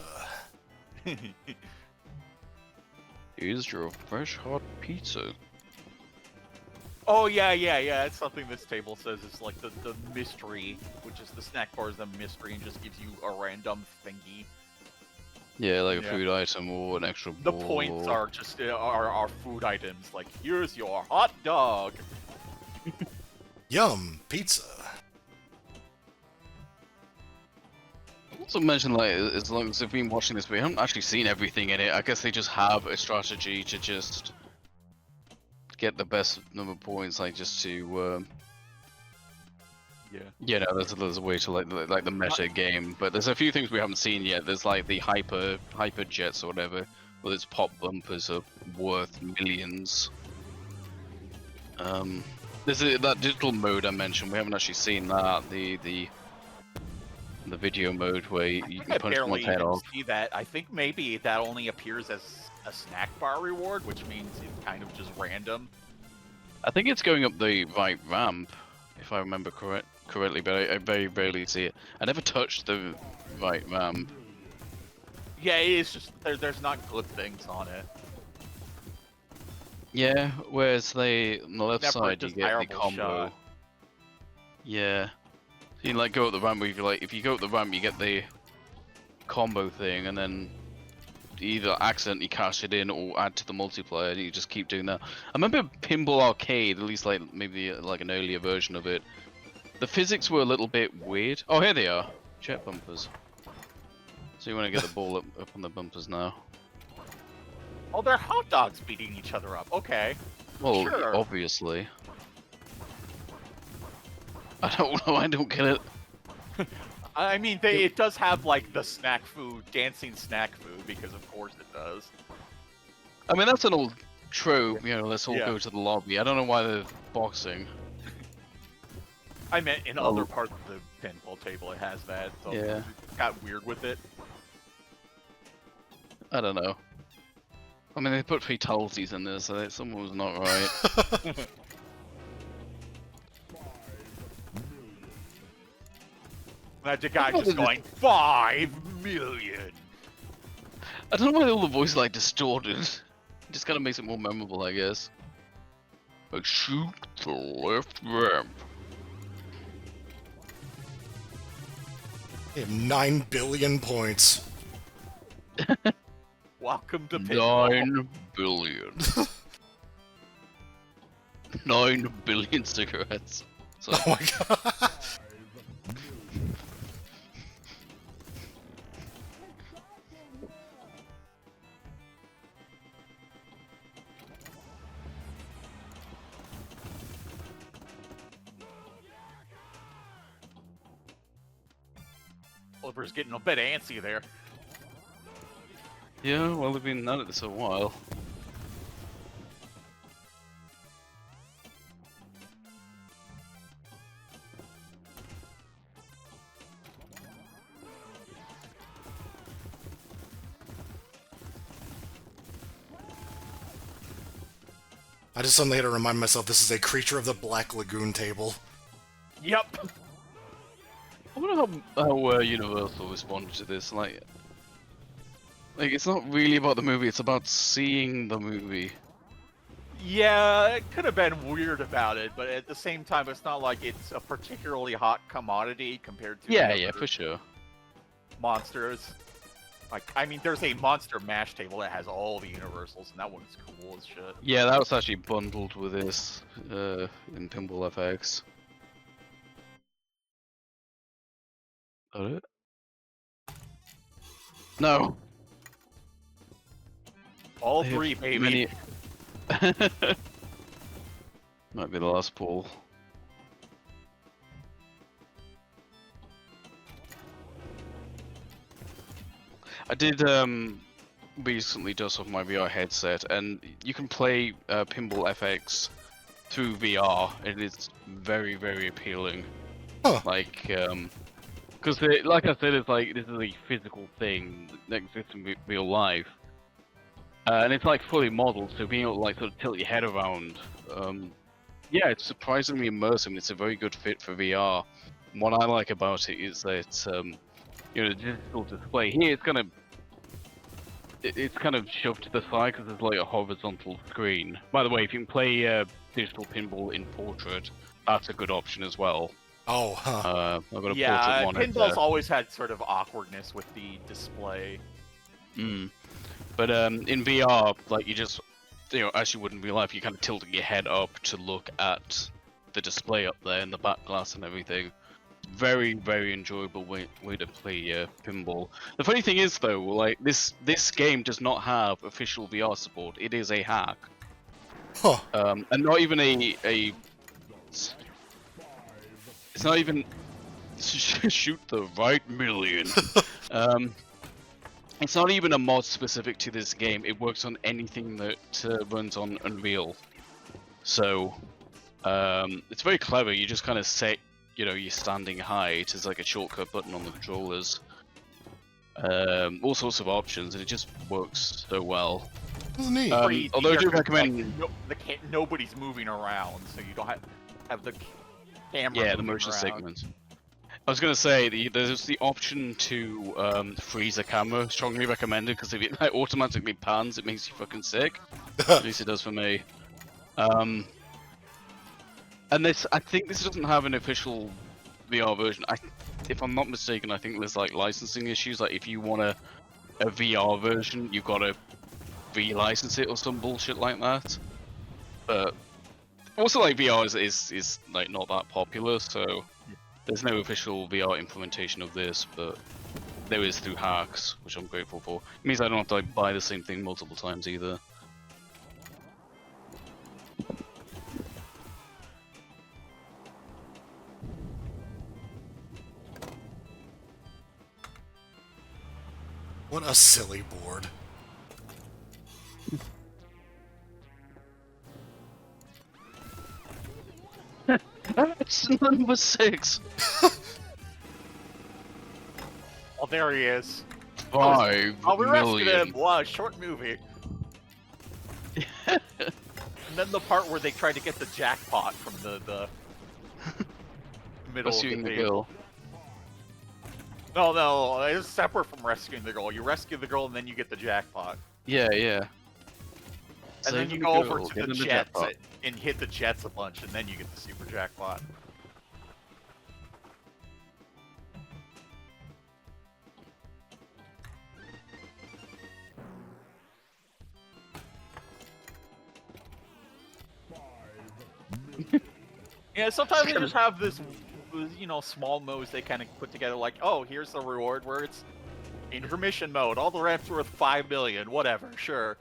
Here's your fresh hot pizza. Oh yeah. It's something this table says is like the mystery, which is the snack bar is a mystery and just gives you a random thingy. Yeah, like a Yeah. food item or an extra The ball. points are just are food items. Like, here's your hot dog. Yum, pizza. Also mention, like, as long as I've been watching this, we haven't actually seen everything in it. I guess they just have a strategy to just get the best number of points, like just to, Yeah. you know, there's a way to like the meta game. But there's a few things we haven't seen yet. There's like the hyper jets or whatever, with its pop bumpers are worth millions. There's that digital mode I mentioned. We haven't actually seen that. The video mode where you can I punch barely someone's head even off. see that. I think maybe that only appears as a snack bar reward, which means it's kind of just random. I think it's going up the right ramp, if I remember correctly, but I very rarely see it. I never touched the right ramp. Yeah, it is just there's not good things on it. Yeah, whereas they on the left Never a side you get the desirable combo. shot. Yeah, so you like go up the ramp. Where you like if you go up the ramp, you get the combo thing, and then either accidentally cash it in or add to the multiplayer, and you just keep doing that. I remember Pinball Arcade, at least like maybe like an earlier version of it. The physics were a little bit weird. Oh, here they are, jet bumpers. So you want to get the ball up on the bumpers now? Oh, they're hot dogs beating each other up. Okay. Well, Sure. obviously. I don't know. I don't get it. I mean, it does have like the snack food, dancing snack food, because of course it does. I mean, that's an old trope. You know, let's all Yeah. go to the lobby. I don't know why they're boxing. I meant in Oh. other parts of the pinball table it has that, so Yeah. it got weird with it. I don't know. I mean, they put fatalities in there, so someone was not right. Imagine a guy just going 5 million. I don't know why all the voices like distorted. It just kind of makes it more memorable, I guess. Like, shoot the left ramp. They have 9 billion points. Welcome to Pinball. 9 billion. 9 billion cigarettes. So, Oh my god. Oliver's getting a bit antsy there. yeah, well, they've been at this a while. I just suddenly had to remind myself this is a Creature of the Black Lagoon table. Yep. I wonder how Universal responded to this. Like, it's not really about the movie; it's about seeing the movie. Yeah, it could have been weird about it, but at the same time, it's not like it's a particularly hot commodity compared to Yeah, the yeah, other for sure. monsters. Like, I mean, there's a monster mash table that has all the universals, and that one's cool as shit. Yeah, that was actually bundled with this in Pinball FX. Got it? No. All I have 3, baby. many- Might be the last pool. I did recently dust off my VR headset, and you can play Pinball FX through VR, and it's very, very appealing. Huh. Like, because like I said, it's like this is a physical thing that exists in real life, and it's like fully modeled, so being able to like sort of tilt your head around, yeah, it's surprisingly immersive. And it's a very good fit for VR. And what I like about it is that the digital display here it's kind of shoved to the side because there's like a horizontal screen. By the way, if you can play digital pinball in portrait, that's a good option as well. Oh, huh. I've got a Yeah, portrait Pinball's monitor. always had sort of awkwardness with the display. But in VR, like you just, as you would in real life, you kind of tilting your head up to look at the display up there and the back glass and everything. Very, very enjoyable way to play pinball. The funny thing is, though, like this game does not have official VR support. It is a hack, Huh. and not even a. It's not even shoot the right million. It's not even a mod specific to this game. It works on anything that runs on Unreal. So it's very clever. You just kind of set, your standing height as like a shortcut button on the controllers. All sorts of options, and it just works so well. That's neat. Pretty Although I do easier 'cause, recommend- nobody's moving around, so you don't have the camera. Yeah, the moving motion around. segment. I was gonna say there's the option to freeze a camera. Strongly recommended because if it like, automatically pans, it makes you fucking sick. At least it does for me. And I think this doesn't have an official VR version. If I'm not mistaken, I think there's like licensing issues. Like if you want a VR version, you've got to relicense it or some bullshit like that. But also, like VR is like not that popular, so there's no official VR implementation of this. But there is through hacks, which I'm grateful for. It means I don't have to like buy the same thing multiple times either. What a silly board. That's number 6. Oh, there he is. 5 Oh, we rescued million. him. Wow, short movie. then the part where they try to get the jackpot from the middle Rescuing of the the girl. No, it's separate from rescuing the girl. You rescue the girl and then you get the jackpot. Yeah, yeah. And then you Saving go the over girl, to getting the jets jackpot. and hit the jets a bunch, and then you get the super jackpot. Yeah, sometimes they just have this, you know, small modes they kind of put together, like, oh, here's the reward where it's intermission mode. All the ramps worth 5 million, whatever, sure.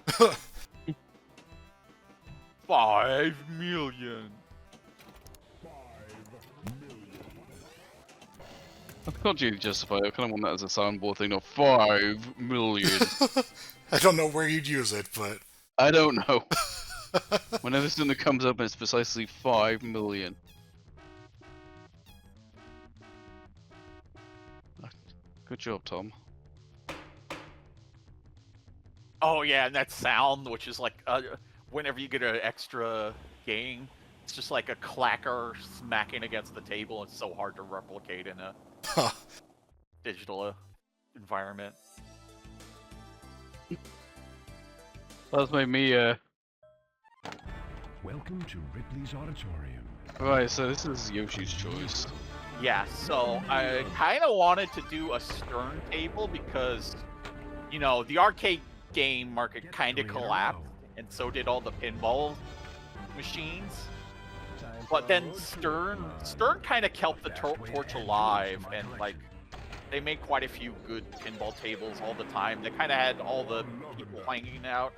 5 million. I can't you justify it. I kind of want that as a soundboard thing of 5 million. I don't know where you'd use it, but I don't know. Whenever something comes up, it's precisely 5 million. Good job, Tom. Oh yeah, and that sound, which is like, whenever you get an extra game, it's just like a clacker smacking against the table. It's so hard to replicate in a digital environment. That's made me, Welcome to Ripley's Auditorium. Right, so this is Yoshi's Choice. Yeah, so I kind of wanted to do a Stern table because, you know, the arcade game market kind of collapsed, and so did all the pinball machines. But then Stern kind of kept the torch alive, and like they made quite a few good pinball tables all the time. They kind of had all the people hanging out.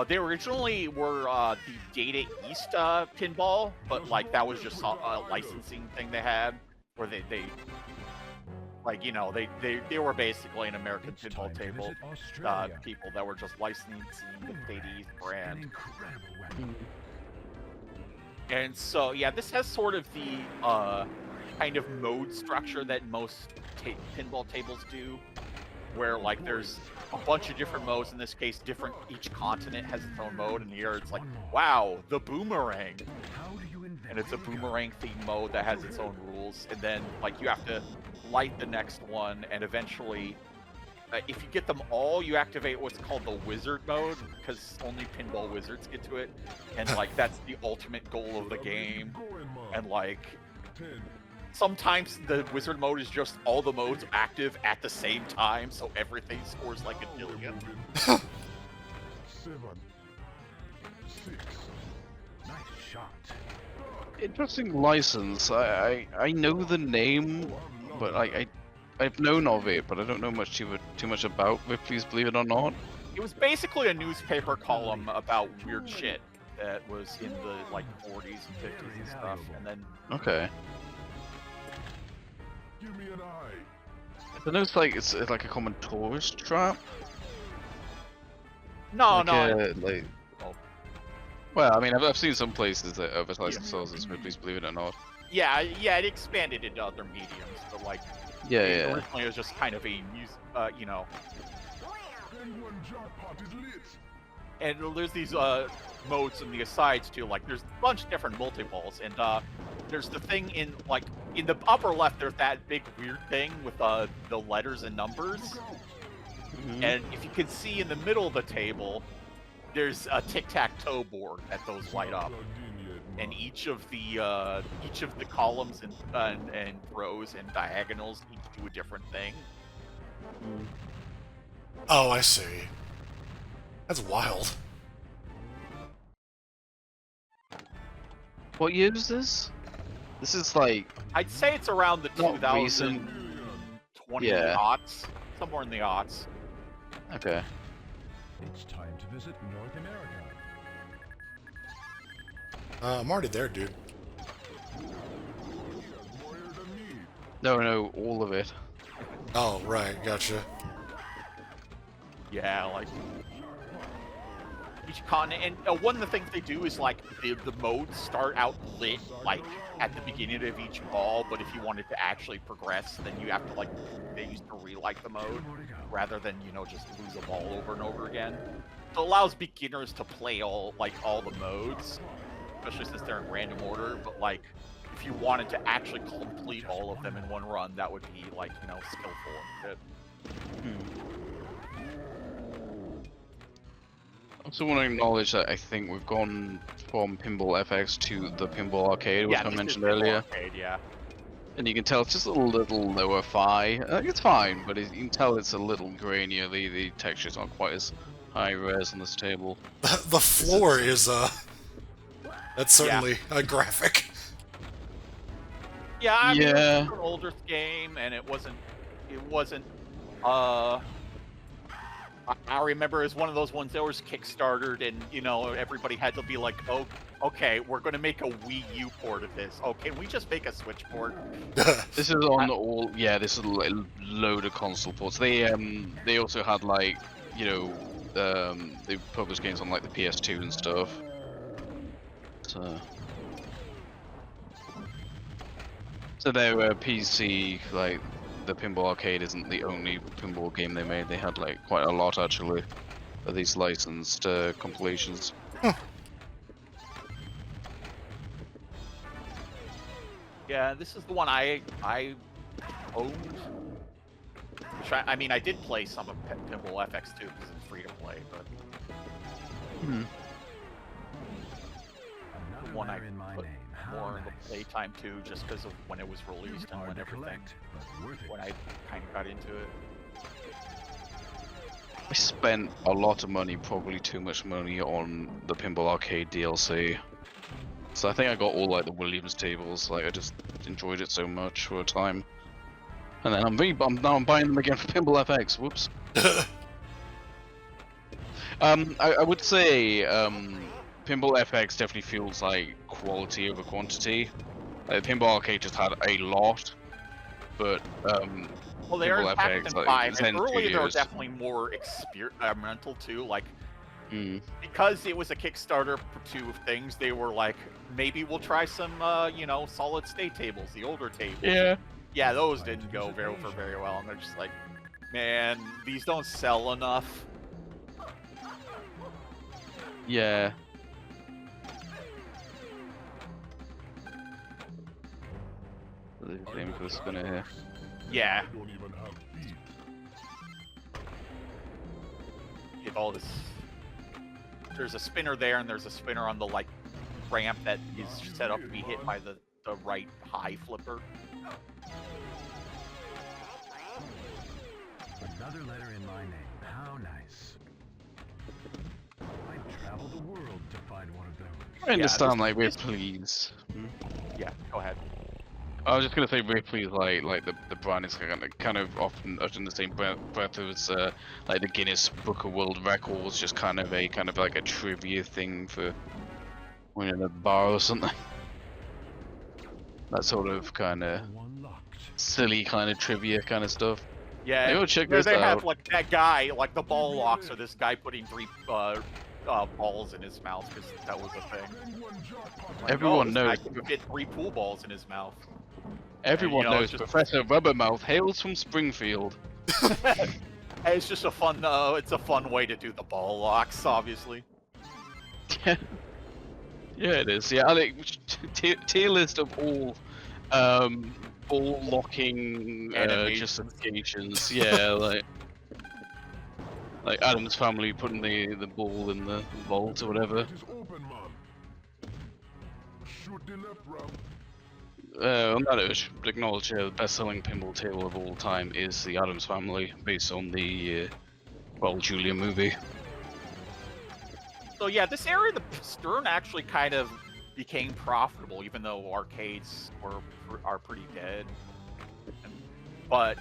They originally were the Data East pinball, but like that was just a licensing thing they had, where they like, you know, they were basically an American pinball table people that were just licensing the Data East brand. And so yeah, this has sort of the kind of mode structure that most pinball tables do, where like there's a bunch of different modes. In this case, each continent has its own mode, and here it's like, wow, the boomerang, and it's a boomerang themed mode that has its own rules. And then like you have to light the next one, and eventually if you get them all, you activate what's called the wizard mode, because only pinball wizards get to it, and like that's the ultimate goal of the game. And like sometimes the wizard mode is just all the modes active at the same time, so everything scores like a million. 7, 6. Nice shot. Interesting license. I know the name, but I've known of it, but I don't know too much about Ripley's, believe it or not. It was basically a newspaper column about weird shit that was in the like 40s and 50s and stuff, and then Okay. Give me an eye. I know it's like a common tourist trap. no, Like, Oh. well, I mean, I've seen some places that advertise themselves as Ripley's, believe it or not. yeah, it expanded into other mediums, but like Yeah, yeah. originally it was just kind of a you know. Penguin jackpot is lit. And there's these modes in the asides too. Like there's a bunch of different multi-balls, and there's the thing in the upper left. There's that big weird thing with the letters and numbers. Mhm. And if you can see in the middle of the table, there's a tic-tac-toe board that those light up, and each of the columns and rows and diagonals each do a different thing. oh, I see. That's wild. What year is this? This is like I'd say it's around the Not 2020 Yeah. aughts, somewhere in the aughts. okay. It's time to visit North America. I'm already there, dude. No, all of it. Oh, right, gotcha. Yeah, like each continent, and one of the things they do is like the modes start out lit like at the beginning of each ball, but if you wanted to actually progress, then you have to they used to relight the mode rather than just lose a ball over and over again. So it allows beginners to play all the modes, especially since they're in random order. But like, if you wanted to actually complete all of them in one run, that would be like, you know, skillful and good. I also want to acknowledge that I think we've gone from Pinball FX to the Pinball Arcade, which I mentioned earlier. Arcade, yeah. And you can tell it's just a little lower fi. It's fine, but you can tell it's a little grainier. The textures aren't quite as high res on this table. The floor is that's certainly a graphic. Yeah, I mean, Yeah. it was an older game, and it wasn't. I remember it was one of those ones that was Kickstartered, and you know everybody had to be like, "Oh, okay, we're going to make a Wii U port of this. Oh, can we just make a Switch port?" This is on all. Yeah, this is a load of console ports. They also had like, you know, they published games on like the PS2 and stuff. So their PC, like the Pinball Arcade, isn't the only pinball game they made. They had like quite a lot actually of these licensed compilations. Yeah, this is the one I owned. I mean, I did play some of Pinball FX2 because it's free to play, but the one I put more in the playtime too, just because of when it was released and when everything, when I kind of got into it. I spent a lot of money, probably too much money, on the Pinball Arcade DLC. So I think I got all like the Williams tables. Like I just enjoyed it so much for a time, and then now I'm buying them again for Pinball FX. Whoops. I would say Pinball FX definitely feels like quality over quantity. Like, Pinball Arcade just had a lot, but well, they are Pinball impacted FX, in like, 5, Zen and early they were Studios. definitely more experimental too. Like, because it was a Kickstarter to things, they were like, maybe we'll try some, you know, solid state tables, the older tables. Yeah. Yeah, those didn't go very well, and they're just like, man, these don't sell enough. Yeah. Aim for the spinner here. Yeah, I don't even have feet. you have all this. There's a spinner there, and there's a spinner on the like ramp that is set up to be hit by the right high flipper. Another letter in my name. How nice. I'd travel the world to find one of those. I understand, this- like, we're this- pleased. Yeah, go ahead. I was just gonna say Ripley's like the brand is kind of often uttered the same breath as like the Guinness Book of World Records, just kind of like a trivia thing for when you're in a bar or something. That sort of kind of One locked. silly kind of trivia kind of stuff. Yeah, Hey, check they this have out. like that guy, like the ball locks, or this guy putting 3 balls in his mouth because that was a thing. Like, Everyone this knows. guy can fit 3 pool balls in his mouth. Everyone you know, knows it's just- Professor Rubbermouth hails from Springfield. Hey, it's just a fun, it's a fun way to do the ball locks, obviously. Yeah, it is. Yeah, I think tier list of all ball locking Animations. justifications. Yeah, like Adam's family putting the ball in the vault or whatever. It is open, man. Shoot the left ramp. On that note, I should acknowledge the best-selling pinball table of all time is the Adams Family, based on the Raul Julia movie. So yeah, this area, the Stern actually kind of became profitable, even though arcades are pretty dead. But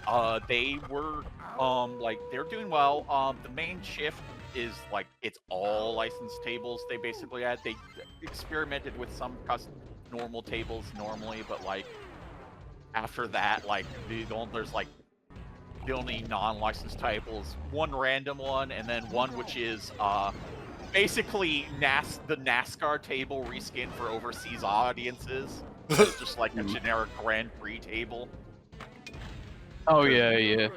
they were like they're doing well. The main shift is like it's all licensed tables. They basically had they experimented with some normal tables normally, but like after that, like there's like the only non-licensed tables, one random one, and then one which is basically the NASCAR table reskinned for overseas audiences. It's just like a generic Grand Prix table. Oh yeah, yeah.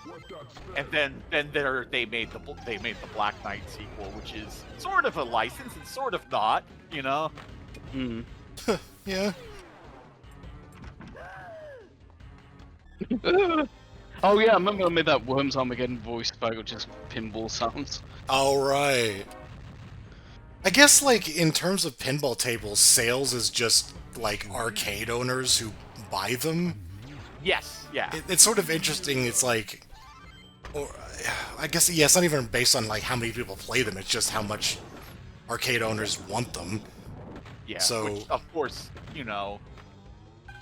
What that And then they made the Black Knight sequel, which is sort of a license and sort of not, you know. Hmm. Yeah. Oh yeah, I remember I made that Worms Armageddon voice back, which is pinball sounds. All right. I guess, like, in terms of pinball tables, sales is just, like, arcade owners who buy them. Yes, yeah. It's sort of interesting. It's like, or I guess, yeah, it's not even based on, like, how many people play them. It's just how much arcade owners want them. Yeah, So, which, of course, you know,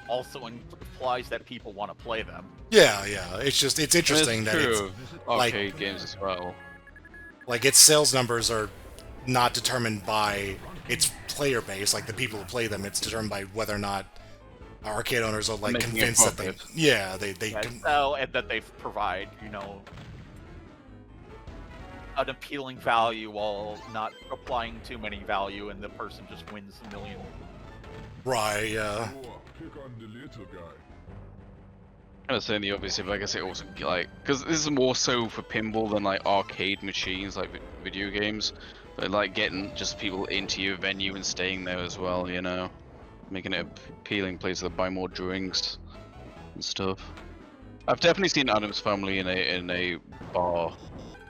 also implies that people want to play them. yeah. It's just, it's And interesting it's that it's, true. Arcade games as well. like, its sales numbers are not determined by its player base, like the people who play them. It's determined by whether or not arcade owners are, like, Making a convinced that they, profit. yeah, they Yeah, can, so, and that they provide, you know, an appealing value while not applying too many value, and the person just wins a million. right, yeah. Oh, pick on the little guy. Kind of saying the obvious, but I guess it also like because this is more so for pinball than like arcade machines, like video games. But like getting just people into your venue and staying there as well, you know, making it an appealing place to buy more drinks and stuff. I've definitely seen Adam's Family in a bar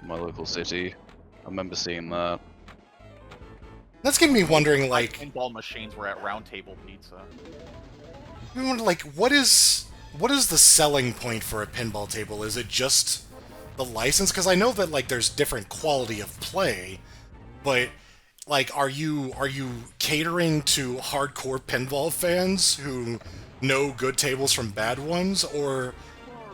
in my local city. I remember seeing that. That's getting me wondering, like, Pinball machines were at Round Table Pizza. I wonder, like, what is the selling point for a pinball table? Is it just the license? Because I know that, like, there's different quality of play, but, like, are you catering to hardcore pinball fans who know good tables from bad ones, or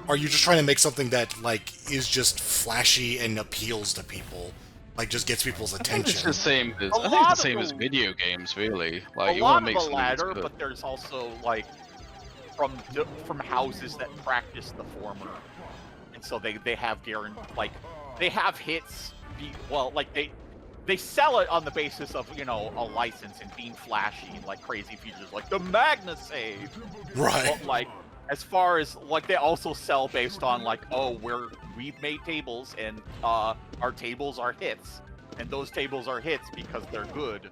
are you just trying to make something that, like, is just flashy and appeals to people, like, just gets people's I think it's attention? the same as A I think lot it's the of same the- as video games, really. Like A you lot want to of make the something that's latter, good. but there's also like from houses that practice the former, and so they have they have hits. They sell it on the basis of, you know, a license and being flashy and like crazy features like the Magna Save. Right. But, like, as far as like they also sell based on like, oh, we've made tables and our tables are hits, and those tables are hits because they're good,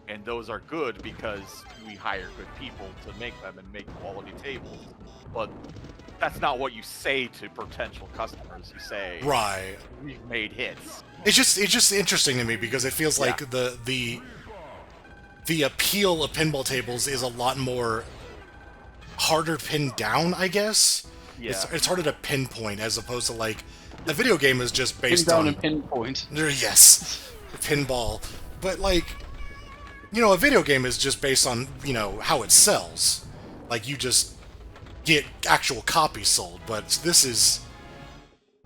and those are good because we hire good people to make them and make quality tables. But that's not what you say to potential customers. You say, Right. we've made hits. It's just interesting to me because it feels like the appeal of pinball tables is a lot more harder pinned down, I guess. Yeah. It's harder to pinpoint as opposed to, like, a video game is just based Pin down on and pinpoint. yes, pinball. But, like, you know, a video game is just based on, you know, how it sells. Like, you just get actual copies sold, but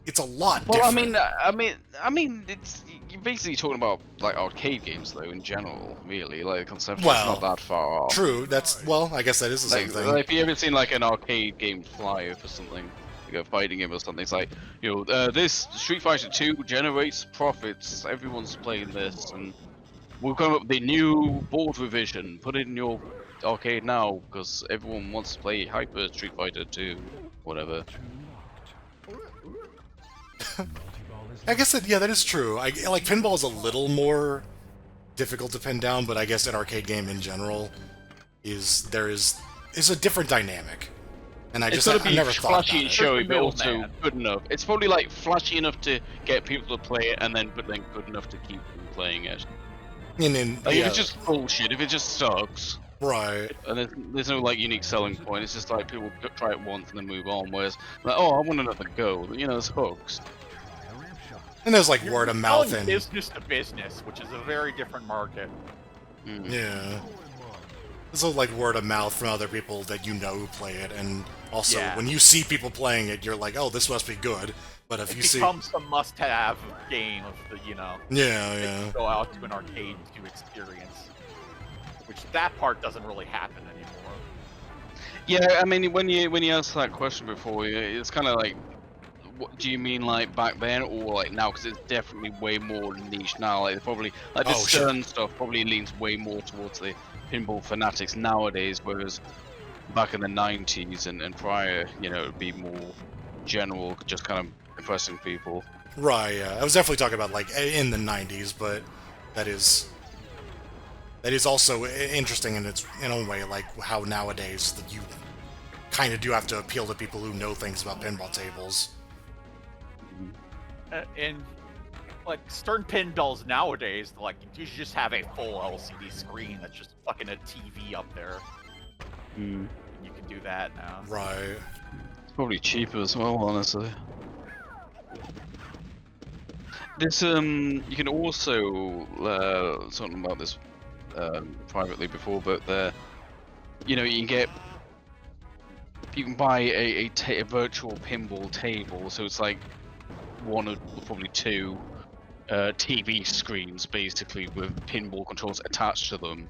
it's a lot Well, different. I mean, it's you're basically talking about like arcade games though in general, really. Like conceptually, Well, it's not that far off. True, well, I guess that is the same Like, thing. like, if you ever seen like an arcade game flyer for something, like a fighting game or something, it's like, you know, this Street Fighter 2 generates profits. Everyone's playing this, and we'll come up with the new board revision. Put it in your arcade now because everyone wants to play Hyper Street Fighter 2, whatever. I guess that, yeah, that is true. Like, pinball is a little more difficult to pin down, but I guess an arcade game in general is a different dynamic. And I It's just gotta I be never thought about flashy and it. showy, but Middle also man. good enough. It's probably like flashy enough to get people to play it, and then good enough to keep them playing it. And then, Like, yeah, if it's just bullshit, if it just sucks, right. and there's no like unique selling point, it's just like people try it once and then move on. Whereas, like, oh, I want another go. You know, it's hooks. And there's, like, word of mouth Selling and business to business, which is a very different market. Mm. yeah. There's also, like, word of mouth from other people that you know who play it, and also Yeah. when you see people playing it, you're like, oh, this must be good. But if It you see, becomes the must-have game of the, you know, yeah, that yeah. you go out to an arcade to experience. Which that part doesn't really happen anymore. Yeah, I mean, when you asked that question before, it's kind of like, what do you mean like back then or like now? Because it's definitely way more niche now. Like probably like the Oh, sure. Stern stuff probably leans way more towards the pinball fanatics nowadays, whereas back in the 90s and prior, you know, it'd be more general, just kind of impressing people. Right, yeah. I was definitely talking about, like, in the 90s, but that is also interesting in its own way, like, how nowadays that you kind of do have to appeal to people who know things about pinball tables. And like certain pinballs nowadays, like you just have a full LCD screen that's just fucking a TV up there. Mm. You can do that now. Right. It's probably cheaper as well, honestly. This you can also something about this privately before, but you know, you can buy a virtual pinball table, so it's like one or probably two TV screens basically with pinball controls attached to them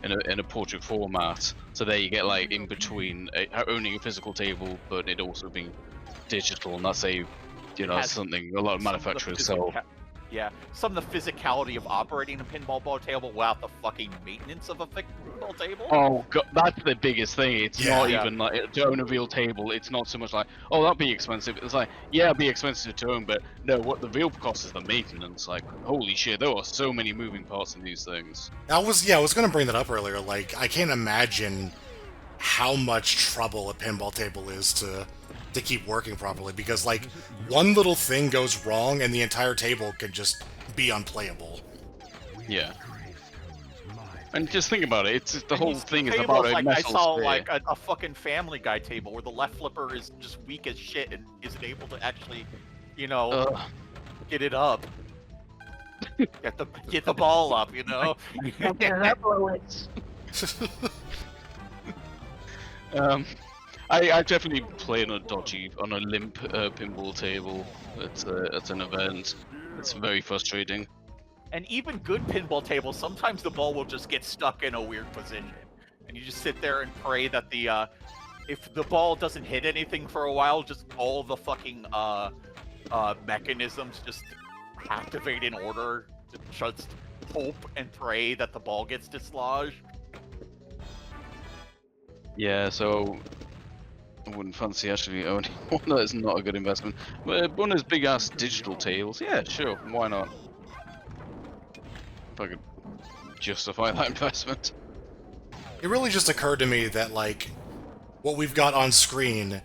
in a portrait format. So there you get like in between owning a physical table, but it also being digital, and that's something a lot of manufacturers sell. Yeah, some of the physicality of operating a pinball table without the fucking maintenance of a pinball table. Oh god, that's the biggest thing. It's not Yeah. even like to own a real table. It's not so much like, oh, that'd be expensive. It's like, yeah, it'd be expensive to own, but no, what the real cost is the maintenance. Like, holy shit, there are so many moving parts in these things. I was going to bring that up earlier. Like, I can't imagine how much trouble a pinball table is to keep working properly, because like one little thing goes wrong and the entire table can just be unplayable. Yeah. And just think about it. It's the whole thing is tables, about a like, metal I saw sphere. like a fucking Family Guy table where the left flipper is just weak as shit and isn't able to actually, get it up. Get the ball up, you know. I definitely play on a limp pinball table at an event. It's very frustrating. And even good pinball tables, sometimes the ball will just get stuck in a weird position, and you just sit there and pray that if the ball doesn't hit anything for a while, just all the fucking mechanisms just activate in order to just hope and pray that the ball gets dislodged. Yeah, so I wouldn't fancy actually owning one. That is not a good investment. But one of those big ass digital tables, yeah, sure, why not? If I could justify that investment. It really just occurred to me that like what we've got on screen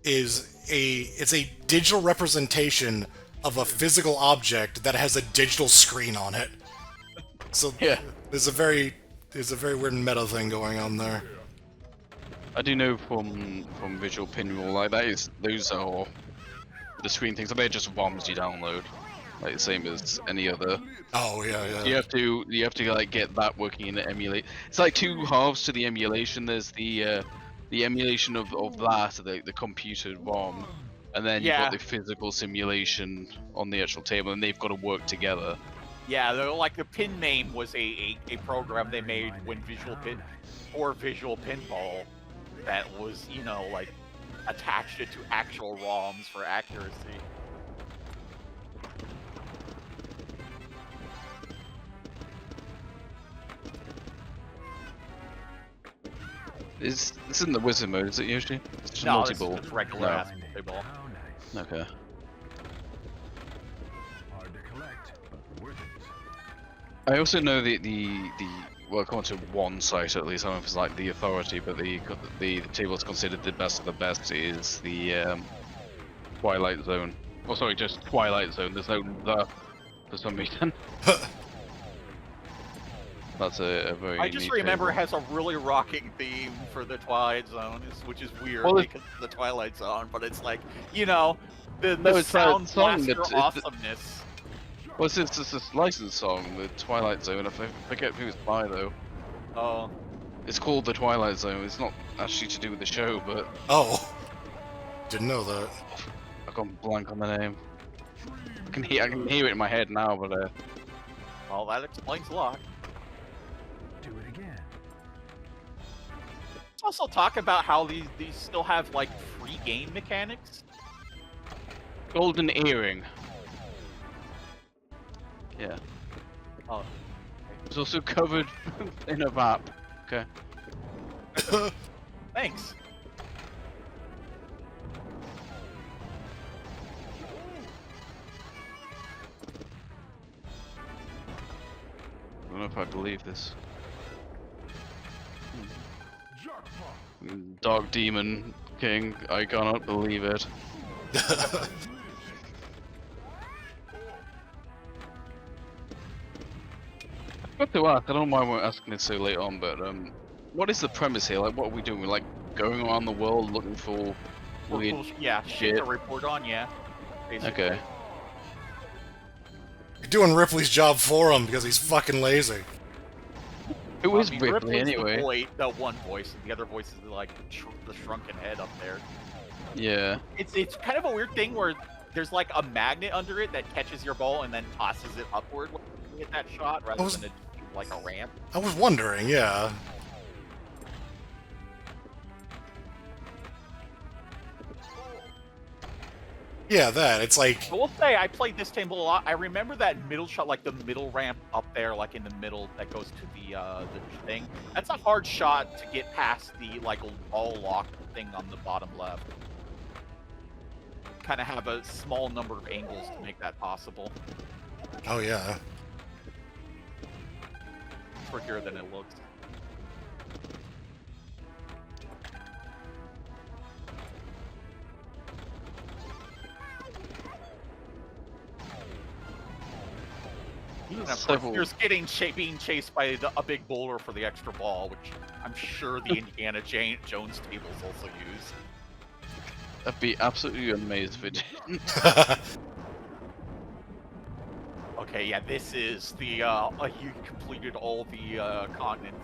is it's a digital representation of a physical object that has a digital screen on it. So yeah, there's a very weird meta thing going on there. I do know from Visual Pinball, like those are the screen things. They're just ROMs you download, like the same as any other. Oh yeah. You have to like get that working in the emulate. It's like two halves to the emulation. There's the emulation of that, the computer ROM, and then you've got the physical simulation on the actual table, and they've got to work together. Yeah, like the pin name was a program they made when Visual Pinball that was, like attached it to actual ROMs for accuracy. This isn't the wizard mode, is it usually? It's just No, multi-ball. it's regular ass multi-ball. Okay. Hard to collect, but worth it. I also know well, according to one site at least, I don't know if it's like the authority, but the table is considered the best of the best is the Twilight Zone. Oh, sorry, just Twilight Zone. There's no the for some reason. That's a very. I just neat remember it table. has a really rocking theme for the Twilight Zone, which is weird Well, because of the Twilight Zone, but it's like, the it's that sound song blaster that- awesomeness. Well, it's this licensed song, the Twilight Zone. I forget who it's by though. Oh. It's called the Twilight Zone. It's not actually to do with the show, but Oh, didn't know that. I've gone blank on the name. I can hear it in my head now, but Well, that explains a lot. Do it again. Let's also talk about how these still have, like, free game mechanics. Golden Earring. Yeah. Oh. It's also covered in a VAP. Okay. Thanks. quite believe this. Jackpot. Dark Demon King, I cannot believe it. Got to ask, I don't know why we're asking this so late on, but what is the premise here? Like, what are we doing? We're like going around the world looking for weird Yeah, shit to report on, yeah. Basically. Okay. You're doing Ripley's job for him because he's fucking lazy. Who is Ripley Ripley's anyway? the one voice, and the other voice is like the shrunken head up there. Yeah. It's kind of a weird thing where there's like a magnet under it that catches your ball and then tosses it upward when you hit that shot, rather than like a ramp. I was wondering, yeah. Yeah, that. It's like... I will say, I played this table a lot. I remember that middle shot, like the middle ramp up there, like in the middle that goes to the thing. That's a hard shot to get past the, like, all lock thing on the bottom left. Kind of have a small number of angles to make that possible. Oh, yeah. It's trickier than it looks. And of course, there's being chased by a big boulder for the extra ball, which I'm sure the Indiana Jones tables also use. I'd be absolutely amazed if it didn't. Okay, yeah, this is the you completed all the continents.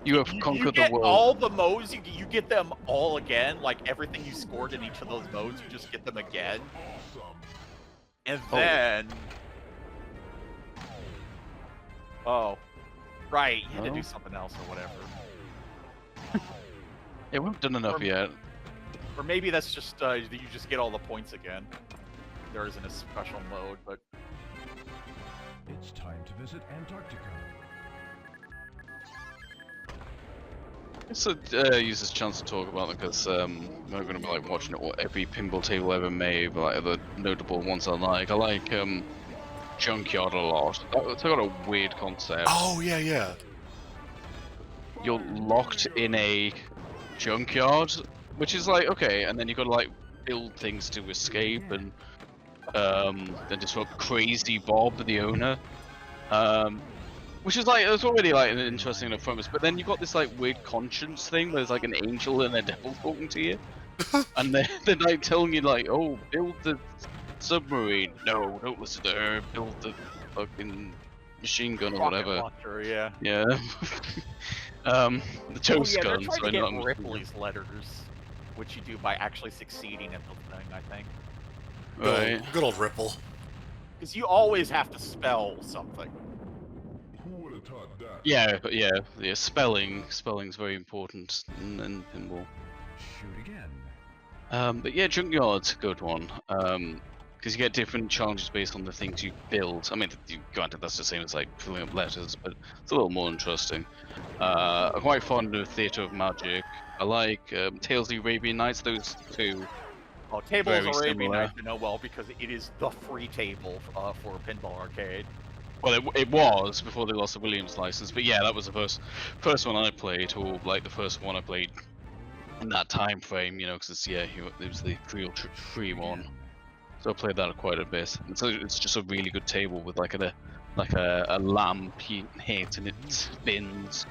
You have conquered the world. All the modes, you get them all again. Like everything you scored in each of those modes, you just get them again. And then, oh, right, you had to do something else or whatever. Yeah, we haven't done enough yet. Or maybe that's just you just get all the points again. There isn't a special mode, but It's time to visit Antarctica. So use this chance to talk about it because we're going to be like watching it every pinball table ever made, but like the notable ones I like. I like Junkyard a lot. It's got a weird concept. Oh, yeah, yeah. You're locked in a junkyard, which is like okay, and then you got to like build things to escape, and then just sort of Crazy Bob, the owner, which is like it's already like an interesting enough premise. But then you got this like weird conscience thing where there's like an angel and a devil talking to you, and they're like telling you like, oh, build the submarine. No, don't listen to her. Build the fucking machine gun or whatever. Launcher, yeah. Yeah. The toast they're gun. trying to get Ripley's letters, which you do by actually succeeding at the thing, I think. Right. Good old Ripple. Because you always have to spell something. Who would have taught that? Yeah, but yeah, spelling's very important in pinball. Shoot again. But yeah, Junkyard's a good one. Because you get different challenges based on the things you build. I mean, granted, that's the same as like filling up letters, but it's a little more interesting. I'm quite fond of Theatre of Magic. I like Tales of the Arabian Nights. Those two. Oh, Tables Very Arabian similar. Nights you know well because it is the free table for Pinball Arcade. Well, it was before they lost the Williams license, but yeah, that was the first one I played, or like the first one I played in that time frame, you know, because it was the free one. So I played that quite a bit. And so it's just a really good table with like a lamp you hit and it spins.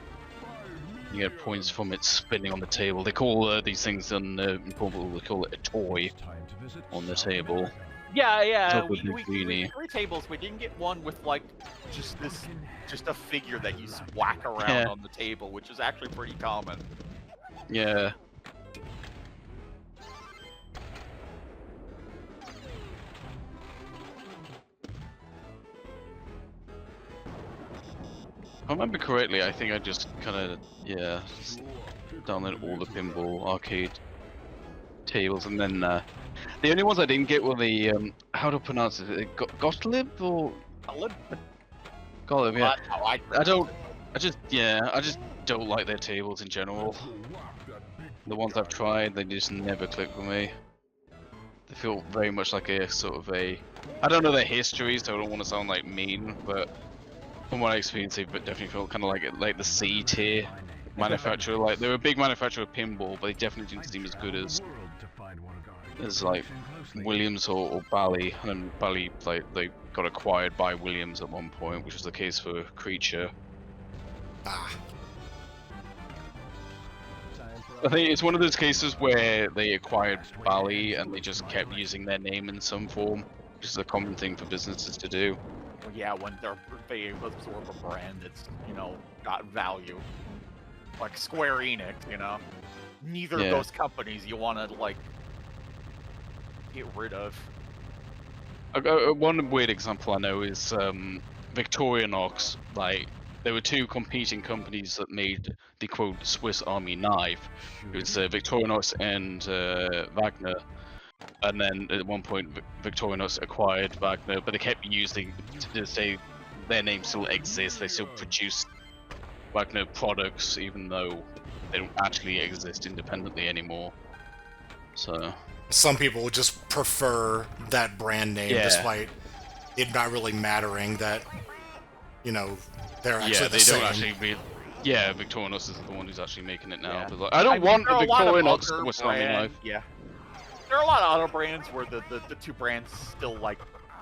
You get points from it spinning on the table. They call these things in Pinball, they call it a toy It's time to visit on the South table. America. Yeah, Top we of the greenie. three tables. We didn't get one with like just a figure that you whack around Yeah. on the table, which is actually pretty common. Yeah. If I remember correctly, I think I just kind of, just downloaded all the pinball arcade tables, and then the only ones I didn't get were the, how to pronounce it, Gottlieb or? Gottlieb, yeah. That's how I I just don't like their tables in general. The ones I've tried, they just never click for me. They feel very much like a sort of a, I don't know their history, so I don't want to sound like mean, but from what I experienced, they definitely felt kind of like the C tier manufacturer. Like they were a big manufacturer of pinball, but they definitely didn't seem as good as like Williams or Bally. And Bally, like they got acquired by Williams at one point, which was the case for Creature. Ah. I think it's one of those cases where they acquired Bally and they just kept using their name in some form, which is a common thing for businesses to do. Well, yeah, when they absorb a brand that's, you know, got value. Like Square Enix, you know? Neither of those companies you want to, like, get rid of. One weird example I know is Victorinox. Like, there were two competing companies that made the quote Swiss Army knife. It was Victorinox and Wagner. And then at one point, Victorinox acquired Wagner, but they kept using to say their name still exists. They still produce Wagner products, even though they don't actually exist independently anymore. So some people just prefer that brand name, despite it not really mattering that, you know, they're actually the same. Don't actually yeah, Victorinox is the one who's actually making it now. But like, I don't want the Victorinox Swiss Army knife. Yeah. There are a lot of other brands where the two brands still, like,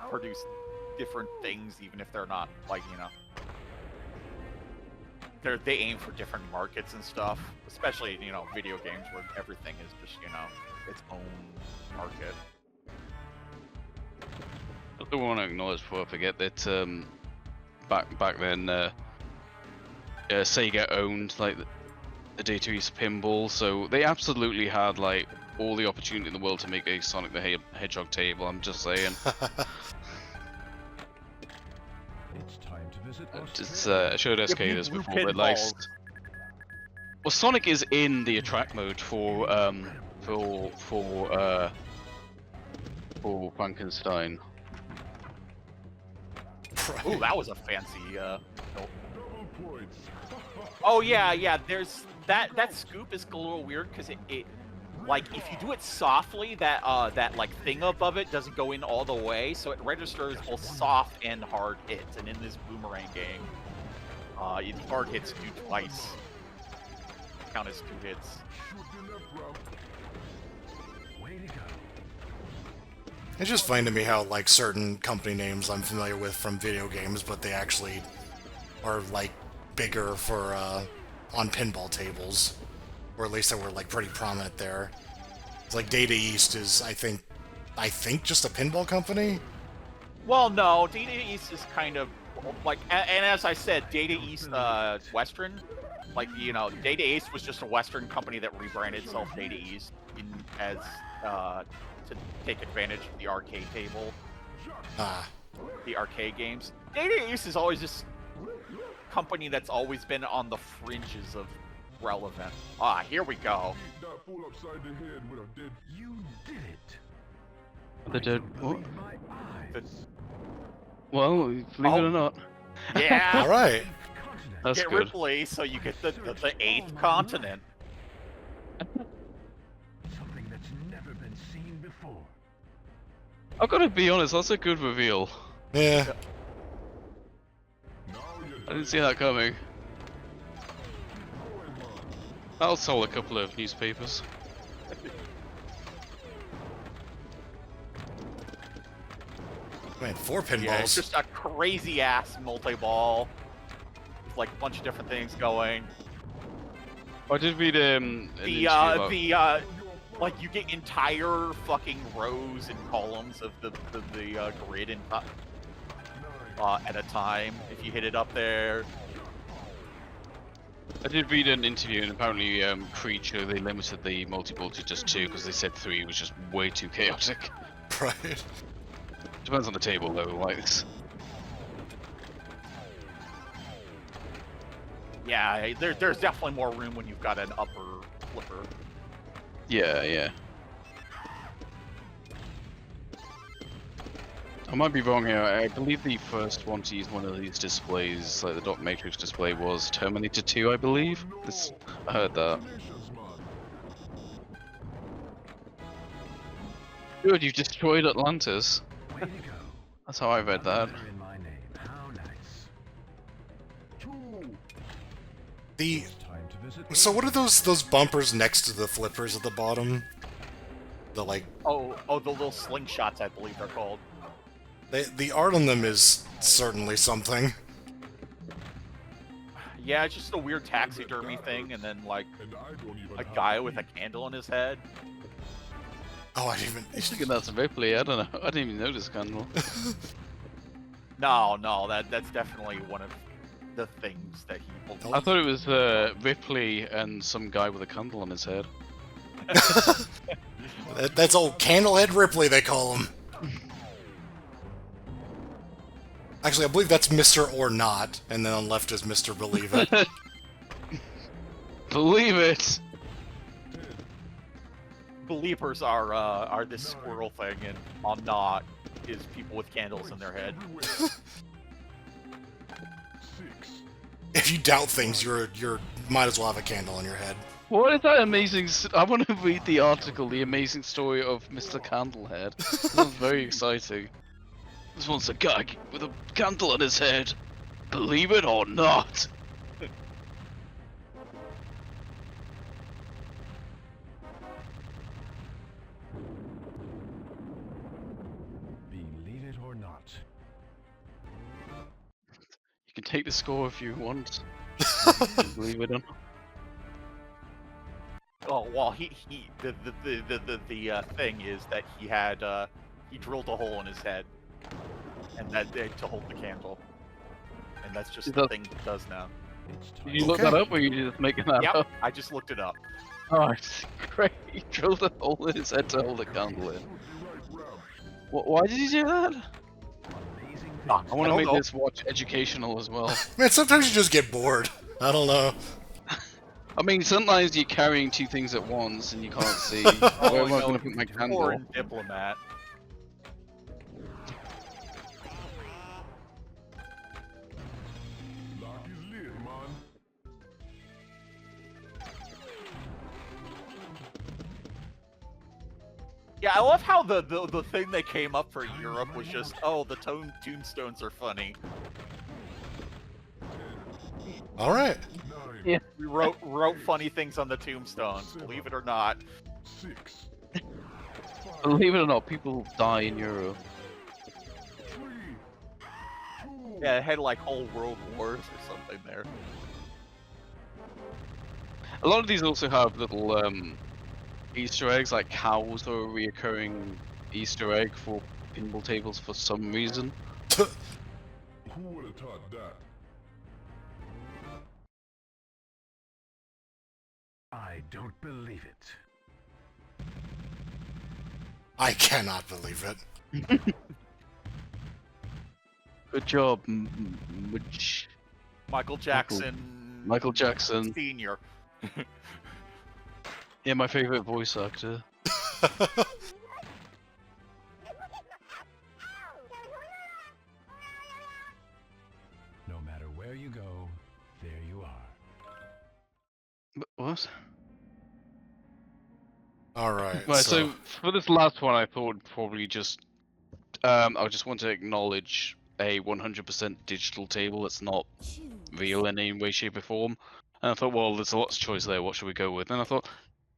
produce different things, even if they're not, like, you know... They aim for different markets and stuff, especially, you know, video games where everything is just, you know, its own market. I do want to acknowledge before I forget that back then Sega owned like the Data East Pinball, so they absolutely had like all the opportunity in the world to make a Sonic the Hedgehog table. I'm just saying. It's time to visit I showed SK this before, but like, well, Sonic is in the attract mode for Frankenstein. Ooh, that was a fancy. Oh yeah. There's that scoop is a little weird because it like if you do it softly, that like thing above it doesn't go in all the way, so it registers both soft and hard hits. And in this boomerang game, hard hits do twice. Count as 2 hits. Way to go. It's just funny to me how, like, certain company names I'm familiar with from video games, but they actually are, like, bigger for, on pinball tables. Or at least they were, like, pretty prominent there. It's like Data East is, I think just a pinball company? Well, no, Data East is kind of, like, and as I said, Data East, Western, like, you know, Data East was just a Western company that rebranded itself Data East as, to take advantage of the arcade table. The arcade games. Data East is always this company that's always been on the fringes of relevant. Here we go. You did it. They did what? My eyes. Well, believe it or not. Yeah. All right. That's Get good. Ripley, so you get the 8th continent. Something that's never been seen before. I've got to be honest, that's a good reveal. Yeah. I didn't see that coming. I'll sell a couple of newspapers. Man, 4 pinballs. Yeah, it's just a crazy ass multi-ball with like a bunch of different things going. I did read like you get entire fucking rows and columns of the grid and at a time if you hit it up there. I did read an interview, and apparently Creature, they limited the multi-ball to just 2 because they said 3 was just way too chaotic. Right. Depends on the table though, like this. Yeah, there's definitely more room when you've got an upper flipper. Yeah. I might be wrong here. I believe the first one to use one of these displays, like the dot matrix display, was Terminator 2, I believe. I heard that. Good, you've destroyed Atlantis. Way to go. That's how I read that. In my name. How nice. The Time to visit. so what are those bumpers next to the flippers at the bottom? The like Oh, the little slingshots, I believe they're called. the art on them is certainly something. Yeah, it's just a weird taxidermy thing, and then like And I don't even a have guy to with a eat. candle on his head. Oh, I didn't I think even. that's Ripley. I don't know. I didn't even notice candle. No, that's definitely one of the things that he. I thought it was Ripley and some guy with a candle on his head. That's old Candlehead Ripley, they call him. Actually, I believe that's Mr. Or Not, and then on left is Mr. Believe It. Believe it. Believers are this squirrel thing, and on not is people with candles in their head. Everywhere. 6. If you doubt things, you're might as well have a candle on your head. What is that amazing? I want to read the article, the amazing story of Mr. Candlehead. Sounds very exciting. This one's a guy with a candle on his head. Believe it or not. Believe it or not. You can take the score if you want. Believe it or not. Oh well, the thing is that he drilled a hole in his head, and that to hold the candle, and that's just Is the that- thing he does now. It's time. Did you look Okay. that up, or are you just making that Yep, up? I just looked it up. Oh, it's great. He drilled a hole in his head to hold a candle in. Why did he do that? Amazing Ah, things. I want don't to make know. this watch educational as well. Man, sometimes you just get bored. I don't know. I mean, sometimes you're carrying two things at once and you can't see. Where am I no, going to put my candle? Foreign diplomat. Lock his lid, man. Yeah, I love how the thing they came up for Europe was just, oh, the tombstones are funny. All right. 9. Yeah. We wrote funny things on the tombstones, believe it or not. 6. Believe it or not, people die in Europe. 3. 2. Yeah, it had like whole world wars or something there. A lot of these also have little Easter eggs, like cows are a reoccurring Easter egg for pinball tables for some reason. Who would have taught that? I don't believe it. I cannot believe it. Good job, Michael Jackson. Michael Jackson. Senior. Yeah, my favorite voice actor. No matter where you go, there you are. What? All right. Right, so for this last one, I thought probably just I just want to acknowledge a 100% digital table that's not real in any way, shape, or form. And I thought, well, there's lots of choice there. What should we go with? And I thought,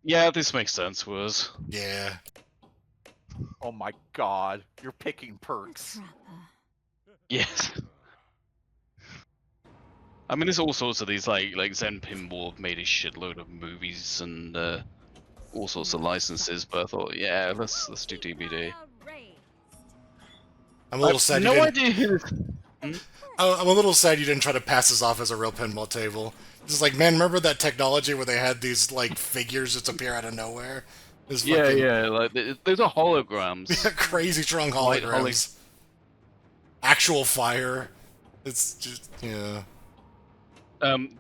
yeah, this makes sense to us. yeah. Oh my god, you're picking perks. Yes. I mean, there's all sorts of these like Zen Pinball have made a shitload of movies and all sorts of licenses. But I thought, yeah, let's do DVD. I'm a little sad. No you idea who this. I'm a little sad you didn't try to pass this off as a real pinball table. It's like, man, remember that technology where they had these like figures just appear out of nowhere? This Yeah, fucking- yeah, like those are holograms. crazy strong White holograms. Actual fire. It's just yeah.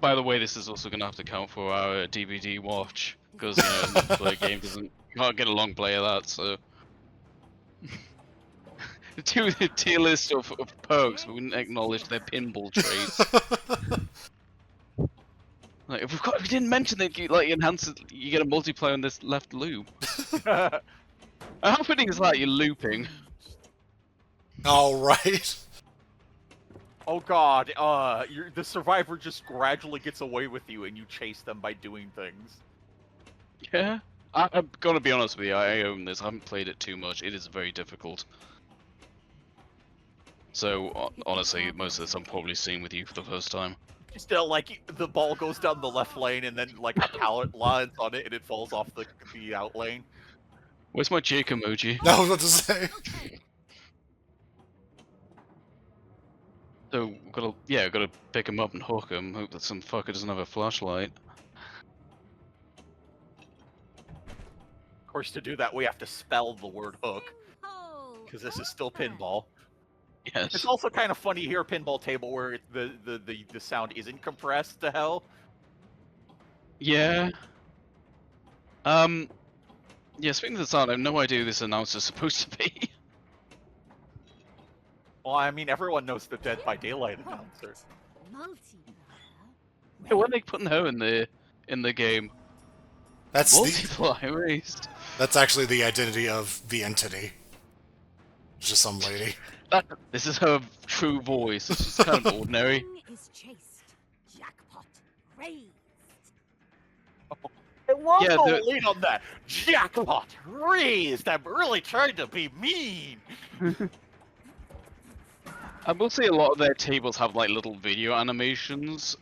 By the way, this is also gonna have to count for our DVD watch because you know multiplayer game doesn't you can't get a long play of that. So the tier list of perks, we wouldn't acknowledge their pinball traits. Like if we didn't mention that you like enhance it, you get a multiplayer on this left loop. How fitting is that? You're looping. All right. Oh god, the survivor just gradually gets away with you and you chase them by doing things. Yeah. I'm gonna be honest with you, I own this. I haven't played it too much. It is very difficult. So, honestly, most of this I'm probably seeing with you for the first time. Still, like, the ball goes down the left lane and then, like, a pallet lands on it and it falls off the out lane. Where's my Jake emoji? I was about to say. So, gotta pick him up and hook him. Hope that some fucker doesn't have a flashlight. Of course, to do that, we have to spell the word hook, because this is still pinball. Yes. It's also kind of funny here, pinball table, where the sound isn't compressed to hell. Yeah. Yeah, speaking of the sound, I have no idea who this announcer's supposed to be. Well, I mean, everyone knows the Dead by Daylight announcer. Yeah, why are they putting her in the game? That's Multiply raised. That's actually the identity of the entity. It's just some lady. This is her true voice. It's just kind of ordinary. Is chased. Jackpot raised. It was Yeah, the lead on that. Jackpot raised. I'm really trying to be mean. I will say a lot of their tables have like little video animations.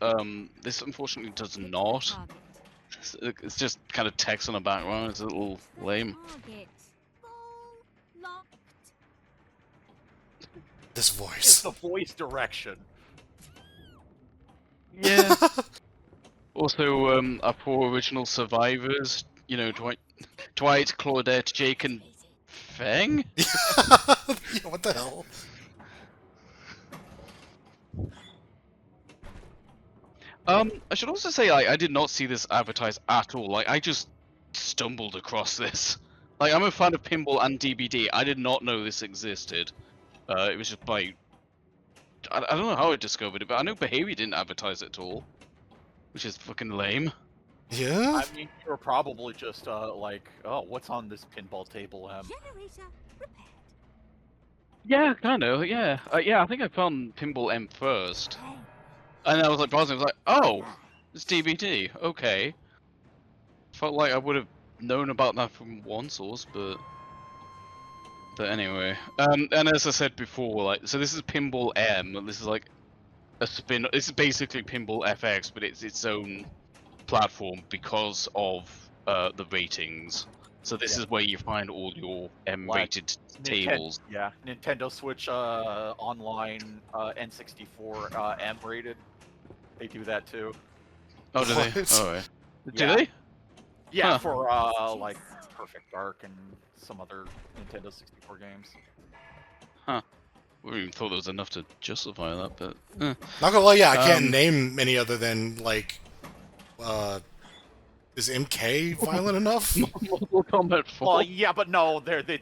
This unfortunately does not. It's just kind of text on the background. It's a little lame. Target. Ball locked. This It's voice. the voice direction. Yeah. Also, our four original survivors. You know, Dwight, Claudette, Jake, and Feng. Yeah, what the hell? I should also say, like, I did not see this advertised at all. Like, I just stumbled across this. Like, I'm a fan of Pinball and DBD. I did not know this existed. It was just by... I don't know how I discovered it, but I know Behavior didn't advertise it at all. Which is fucking lame. Yeah? I mean, you're probably just like, oh, what's on this pinball table? Generator repaired. Yeah, kind of, yeah. Yeah, I think I found Pinball M first. And I was like browsing, I was like, oh, it's DBD, okay. Felt like I would have known about that from one source, but anyway. And as I said before, like, so this is Pinball M, and this is like a spin. This is basically Pinball FX, but it's its own platform because of the ratings. So this is where you find all your M-rated tables. Yeah, Nintendo Switch online N64 M-rated. They do that too. Oh, do they? What? Alright. Do Yeah. they? Yeah, Huh. for like Perfect Dark and some other Nintendo 64 games. I wouldn't even thought there was enough to justify that, but... eh. Not gonna lie, yeah, I can't name any other than, like, is MK violent enough? Mortal Kombat 4. Well, yeah, but no, they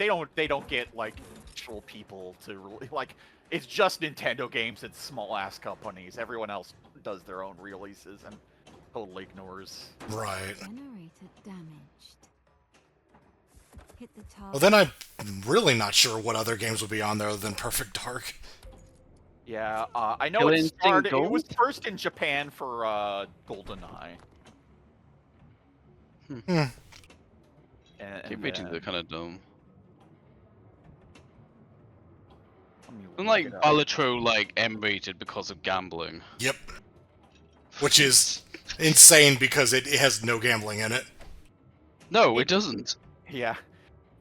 don't get like actual people to really like. It's just Nintendo games and small ass companies. Everyone else does their own releases and totally ignores. Right. Generator damaged. Hit the target. Well, then I'm really not sure what other games would be on there other than Perfect Dark. Yeah, I know Killer it Instinct started. It Gold? was first in Japan for GoldenEye. And Keep rating, they're kind of dumb. let me And look like it up. Balatro, like M-rated because of gambling. Yep. Which is insane because it has no gambling in it. No, it doesn't. Yeah.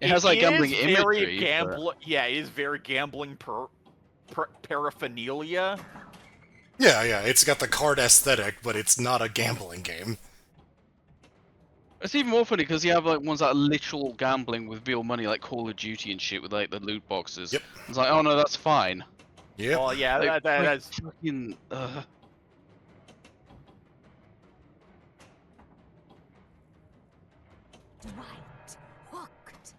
It has like gambling is imagery. Very but- Yeah, it is very gambling paraphernalia. Yeah, it's got the card aesthetic, but it's not a gambling game. It's even more funny because you have like ones that are literal gambling with real money, like Call of Duty and shit, with like the loot boxes. Yep. It's like, oh no, that's fine. Yep. Well, yeah, Like, that's fucking. Dwight hooked.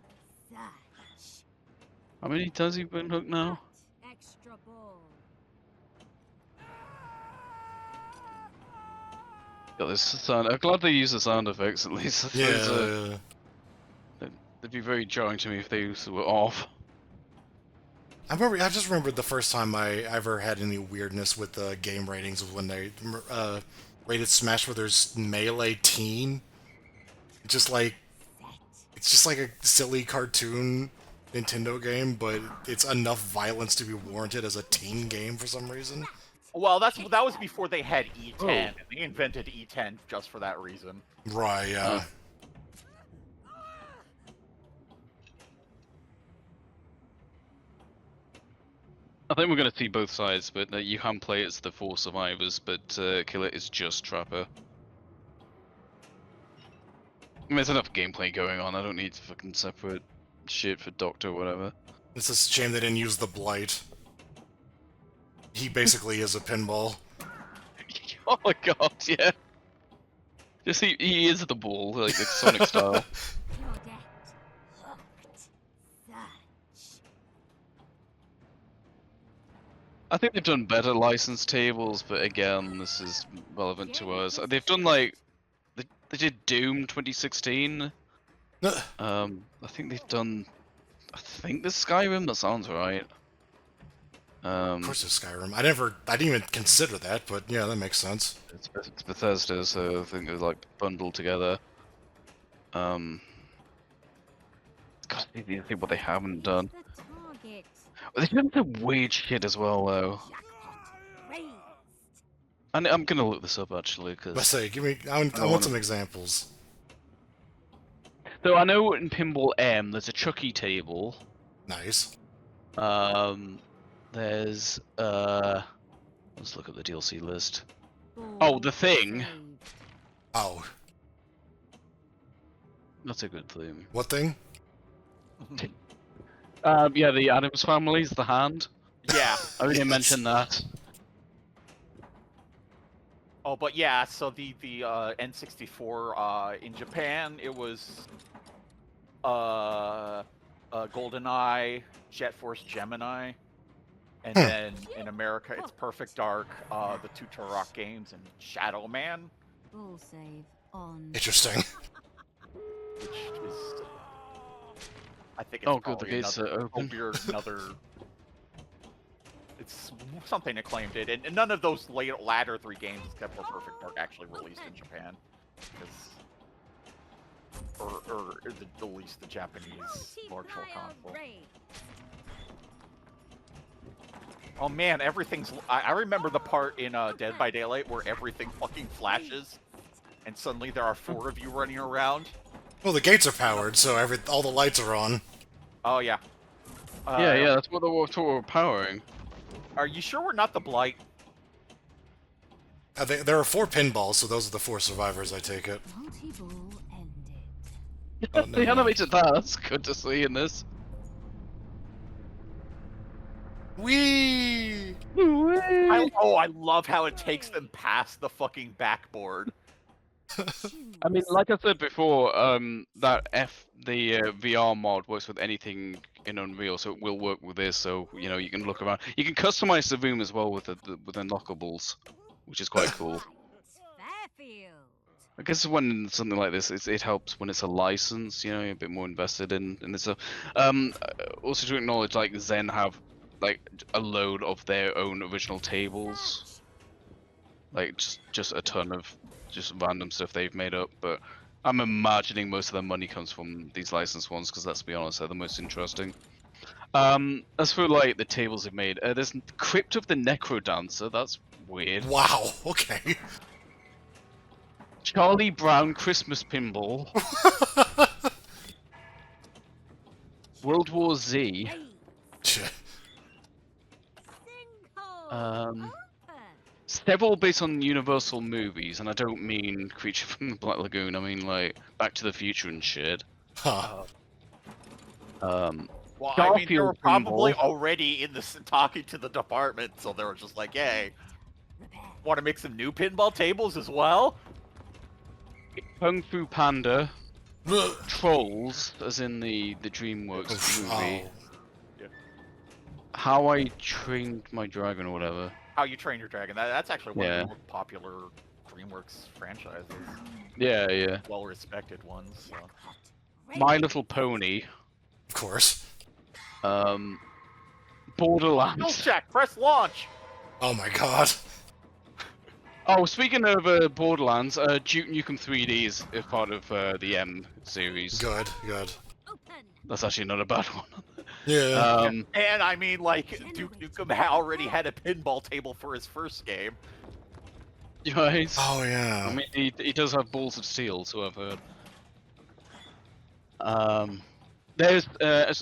Thatch. How many times have you been hooked now? Extra ball. Got this sound. I'm glad they use the sound effects at least. Yeah. They'd be very jarring to me if they were off. I just remembered the first time I ever had any weirdness with the game ratings was when they rated Smash Brothers Melee Teen. Just like it's just like a silly cartoon Nintendo game, but it's enough violence to be warranted as a teen game for some reason. Well, that was before they had E10, Oh. and they invented E10 just for that reason. Right, yeah. I think we're going to see both sides, but you can play it as the 4 survivors, but kill it is just Trapper. I mean, there's enough gameplay going on, I don't need to fucking separate shit for Doctor or whatever. It's a shame they didn't use the Blight. He basically is a pinball. Oh my god, yeah. Just he is the ball, like the Sonic style. Claudette. Hooked. Such. I think they've done better license tables, but again, this is relevant to us. They've done like they did Doom 2016. I think they've done. I think the Skyrim. That sounds right. Of course it's Skyrim. I didn't even consider that, but yeah, that makes sense. It's Bethesda, so I think they're like bundled together. God, I think what they haven't done. The target. They've done some weird shit as well, though. Jackpot raised. And I'm gonna look this up actually, because. Let's say, I want some examples. So I know in Pinball M, there's a Chucky table. Nice. There's let's look at the DLC list. Oh, The Thing. Saved. Oh, That's a good theme. what thing? Yeah, the Adams Family's The Hand. Yeah. I already Yes. mentioned that. Oh, but yeah. So the N64 in Japan, it was GoldenEye, Jet Force Gemini, and then in America it's Perfect Dark, the two Turok games, and Shadow Man, Ball save on. Interesting. which is I think it's Oh, good, the probably gates are open. another. It's something acclaimed it, and none of those latter 3 games, except for Perfect Dark, actually released in Japan, or at least the Japanese virtual console. Raised. Oh man, everything's. I remember the part in Dead by Daylight where everything fucking flashes, and suddenly there are 4 of you running around. Well, the gates are powered, so all the lights are on. Oh yeah. Yeah, that's what we're powering. Are you sure we're not the Blight? There are 4 pinballs, so those are the 4 survivors, I take it. Multi-ball ended. Oh, They no. animated that. That's good to see in this. Whee! I love how it takes them past the fucking backboard. I mean, like I said before, the VR mod works with anything in Unreal, so it will work with this. So you know, you can look around. You can customize the room as well with the unlockables, which is quite cool. Fairfield. I guess when something like this, it helps when it's a license. You know, you're a bit more invested in this stuff. Also to acknowledge, like Zen have like a load of their own original tables, like just a ton of just random stuff they've made up, but I'm imagining most of their money comes from these licensed ones, because let's be honest, they're the most interesting. As for like the tables they've made, there's Crypt of the Necro Dancer, that's weird. Wow, okay. Charlie Brown Christmas Pinball. World War Z. Sinkhole Um, open. Several based on Universal movies, and I don't mean Creature from the Black Lagoon, I mean like Back to the Future and shit. Huh. Well, I mean, they were Garfield probably Pinball. already in the talking to the department, so they were just like, "Hey, want to make some new pinball tables as well?" Kung Fu Panda. Trolls, as in the DreamWorks movie. Oh. Yeah. How I Trained My Dragon or whatever. How You Train Your Dragon. That's actually one Yeah. of the most popular DreamWorks franchises, Yeah, yeah. well-respected ones. So. My Little Pony. Of course. Kill Borderlands. check. Press launch. Oh my god. Oh, speaking of Borderlands, Duke Nukem 3D is part of the M series. Good, good. Open. That's actually not a bad one. Yeah. And I mean, like, Duke Nukem already had a pinball table for his first game. Right. Oh yeah. I mean, he does have balls of steel, so I've heard. There's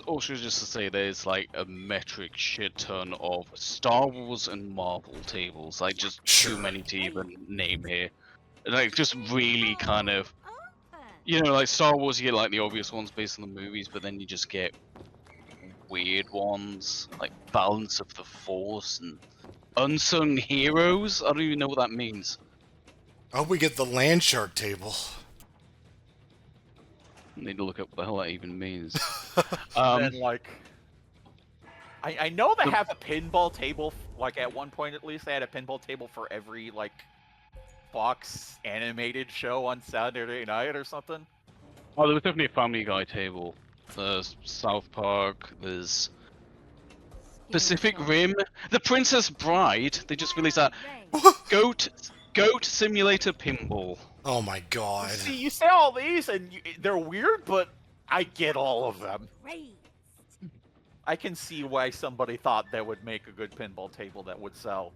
also just to say there's like a metric shit ton of Star Wars and Marvel tables, like just too many to even name here. Like just really kind of, Open. you know, like Star Wars you get like the obvious ones based on the movies, but then you just get weird ones like Balance of the Force and Unsung Heroes. I don't even know what that means. I hope we get the land shark table. Need to look up what the hell that even means. And like, I know they have a pinball table. Like at one point at least, they had a pinball table for every like Fox animated show on Saturday night or something. Oh, there was definitely a Family Guy table. There's South Park. There's Pacific Rim. The Princess Bride. They just released that. Goat Simulator Pinball. Oh my god. See, you say all these and they're weird, but I get all of them. Raised. I can see why somebody thought that would make a good pinball table that would sell.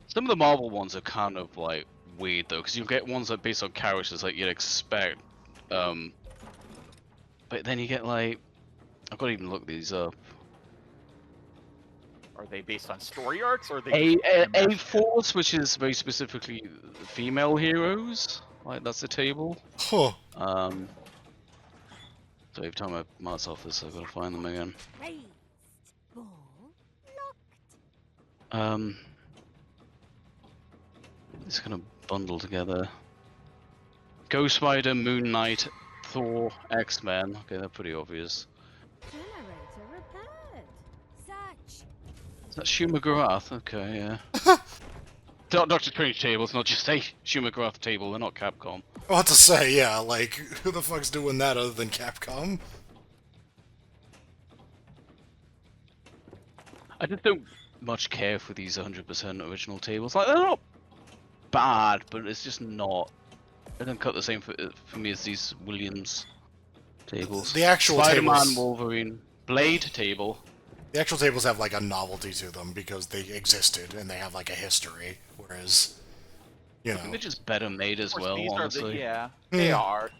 Some of the Marvel ones are kind of like weird though, because you get ones that are based on characters like you'd expect. But then you get like, I've got to even look these up. Are they based on story arcs or are they A Force, which is very specifically female heroes. Like that's the table. Huh. So every time I mouse off this, I've got to find them again. Raised. Ball. Locked. It's kind of bundled together. Ghost Rider, Moon Knight, Thor, X-Men. Okay, they're pretty obvious. Generator repaired. Search. Is that Hugh McGrath? Okay, yeah. Doctor Strange table, it's not just a Hugh McGrath table, they're not Capcom. What to say, yeah, like, who the fuck's doing that other than Capcom? I just don't much care for these 100% original tables. Like, they're not bad, but it's just not... They don't cut the same for me as these Williams tables. The actual Spider-Man, tables... Wolverine, Blade table. The actual tables have, like, a novelty to them because they existed and they have, like, a history, whereas, you know... They're just better made as Of course, well, these honestly. they are.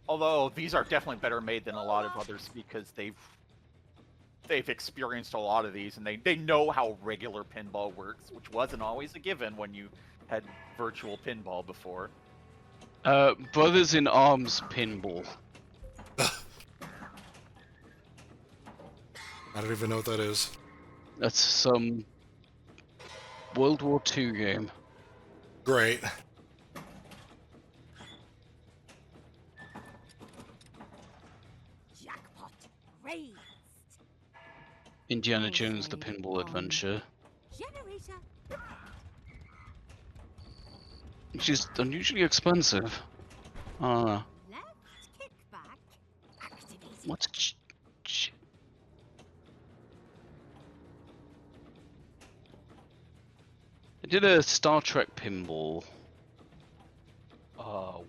Although these are definitely better made than a lot of others because they've experienced a lot of these and they know how regular pinball works, which wasn't always a given when you had virtual pinball before. Brothers in Arms Pinball. I don't even know what that is. That's some World War II game. Great. Jackpot. Raised. Indiana Jones: The Pinball Adventure. Generator. Which is unusually expensive. Left kickback. Activated. What's I did a Star Trek pinball. Oh,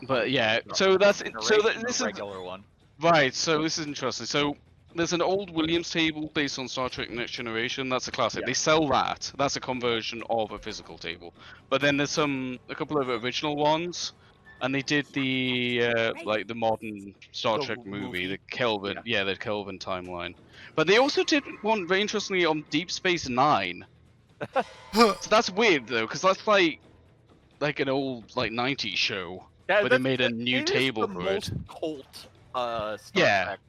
But yeah, so that's so this this is is a regular one. right. So this is interesting. So there's an old Williams table based on Star Trek Next Generation. That's a classic. Yeah. They sell that. That's a conversion of a physical table. But then there's a couple of original ones, and they did the like the modern Star The Trek movie, movie. the Kelvin, yeah, the Kelvin timeline. But they also did one very interestingly on Deep Space Nine. So that's weird though, because that's like an old like '90s show, Yeah, but they made a new it is table the for most it. cult, Star Yeah. Trek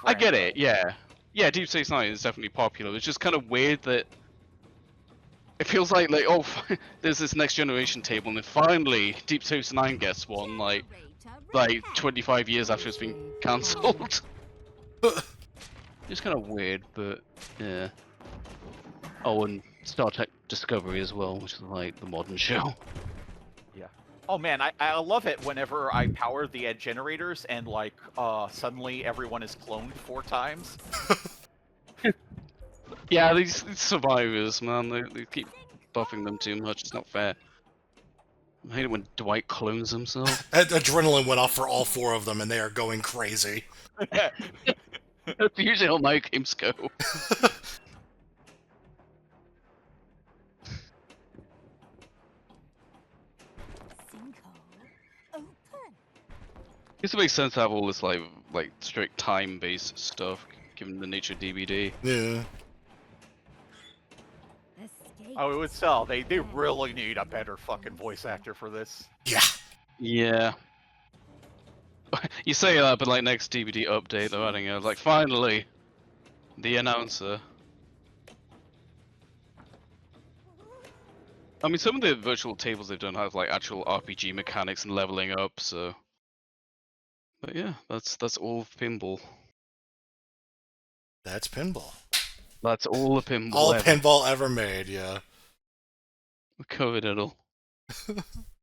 I get franchise. it, yeah. Yeah, Deep Space Nine is definitely popular. It's just kind of weird that it feels like oh, there's this Next Generation table, and then finally Deep Space Nine gets one, like Generator 25 years after it's been cancelled. It's kind of weird, but yeah. Oh, and Star Trek Discovery as well, which is like the modern show. Oh man, I love it whenever I power the generators and like suddenly everyone is cloned 4 times. Yeah, these survivors, man, they keep buffing them too much. It's not fair. I hate it when Dwight clones himself. Adrenaline went off for all 4 of them, and they are going crazy. That's usually how my games go. Sinkhole open. Guess it makes sense to have all this like strict time-based stuff, given the nature of DBD. Yeah. Escape. Oh, it would sell. They really need a better fucking voice actor for this. Yeah. Yeah. You say that, but like next DBD update, they're adding like finally, the announcer. I mean, some of the virtual tables they've done have like actual RPG mechanics and leveling up, so. But yeah, that's all of pinball. That's pinball. That's all the pinball. All ever. pinball ever made, yeah. We covered it all.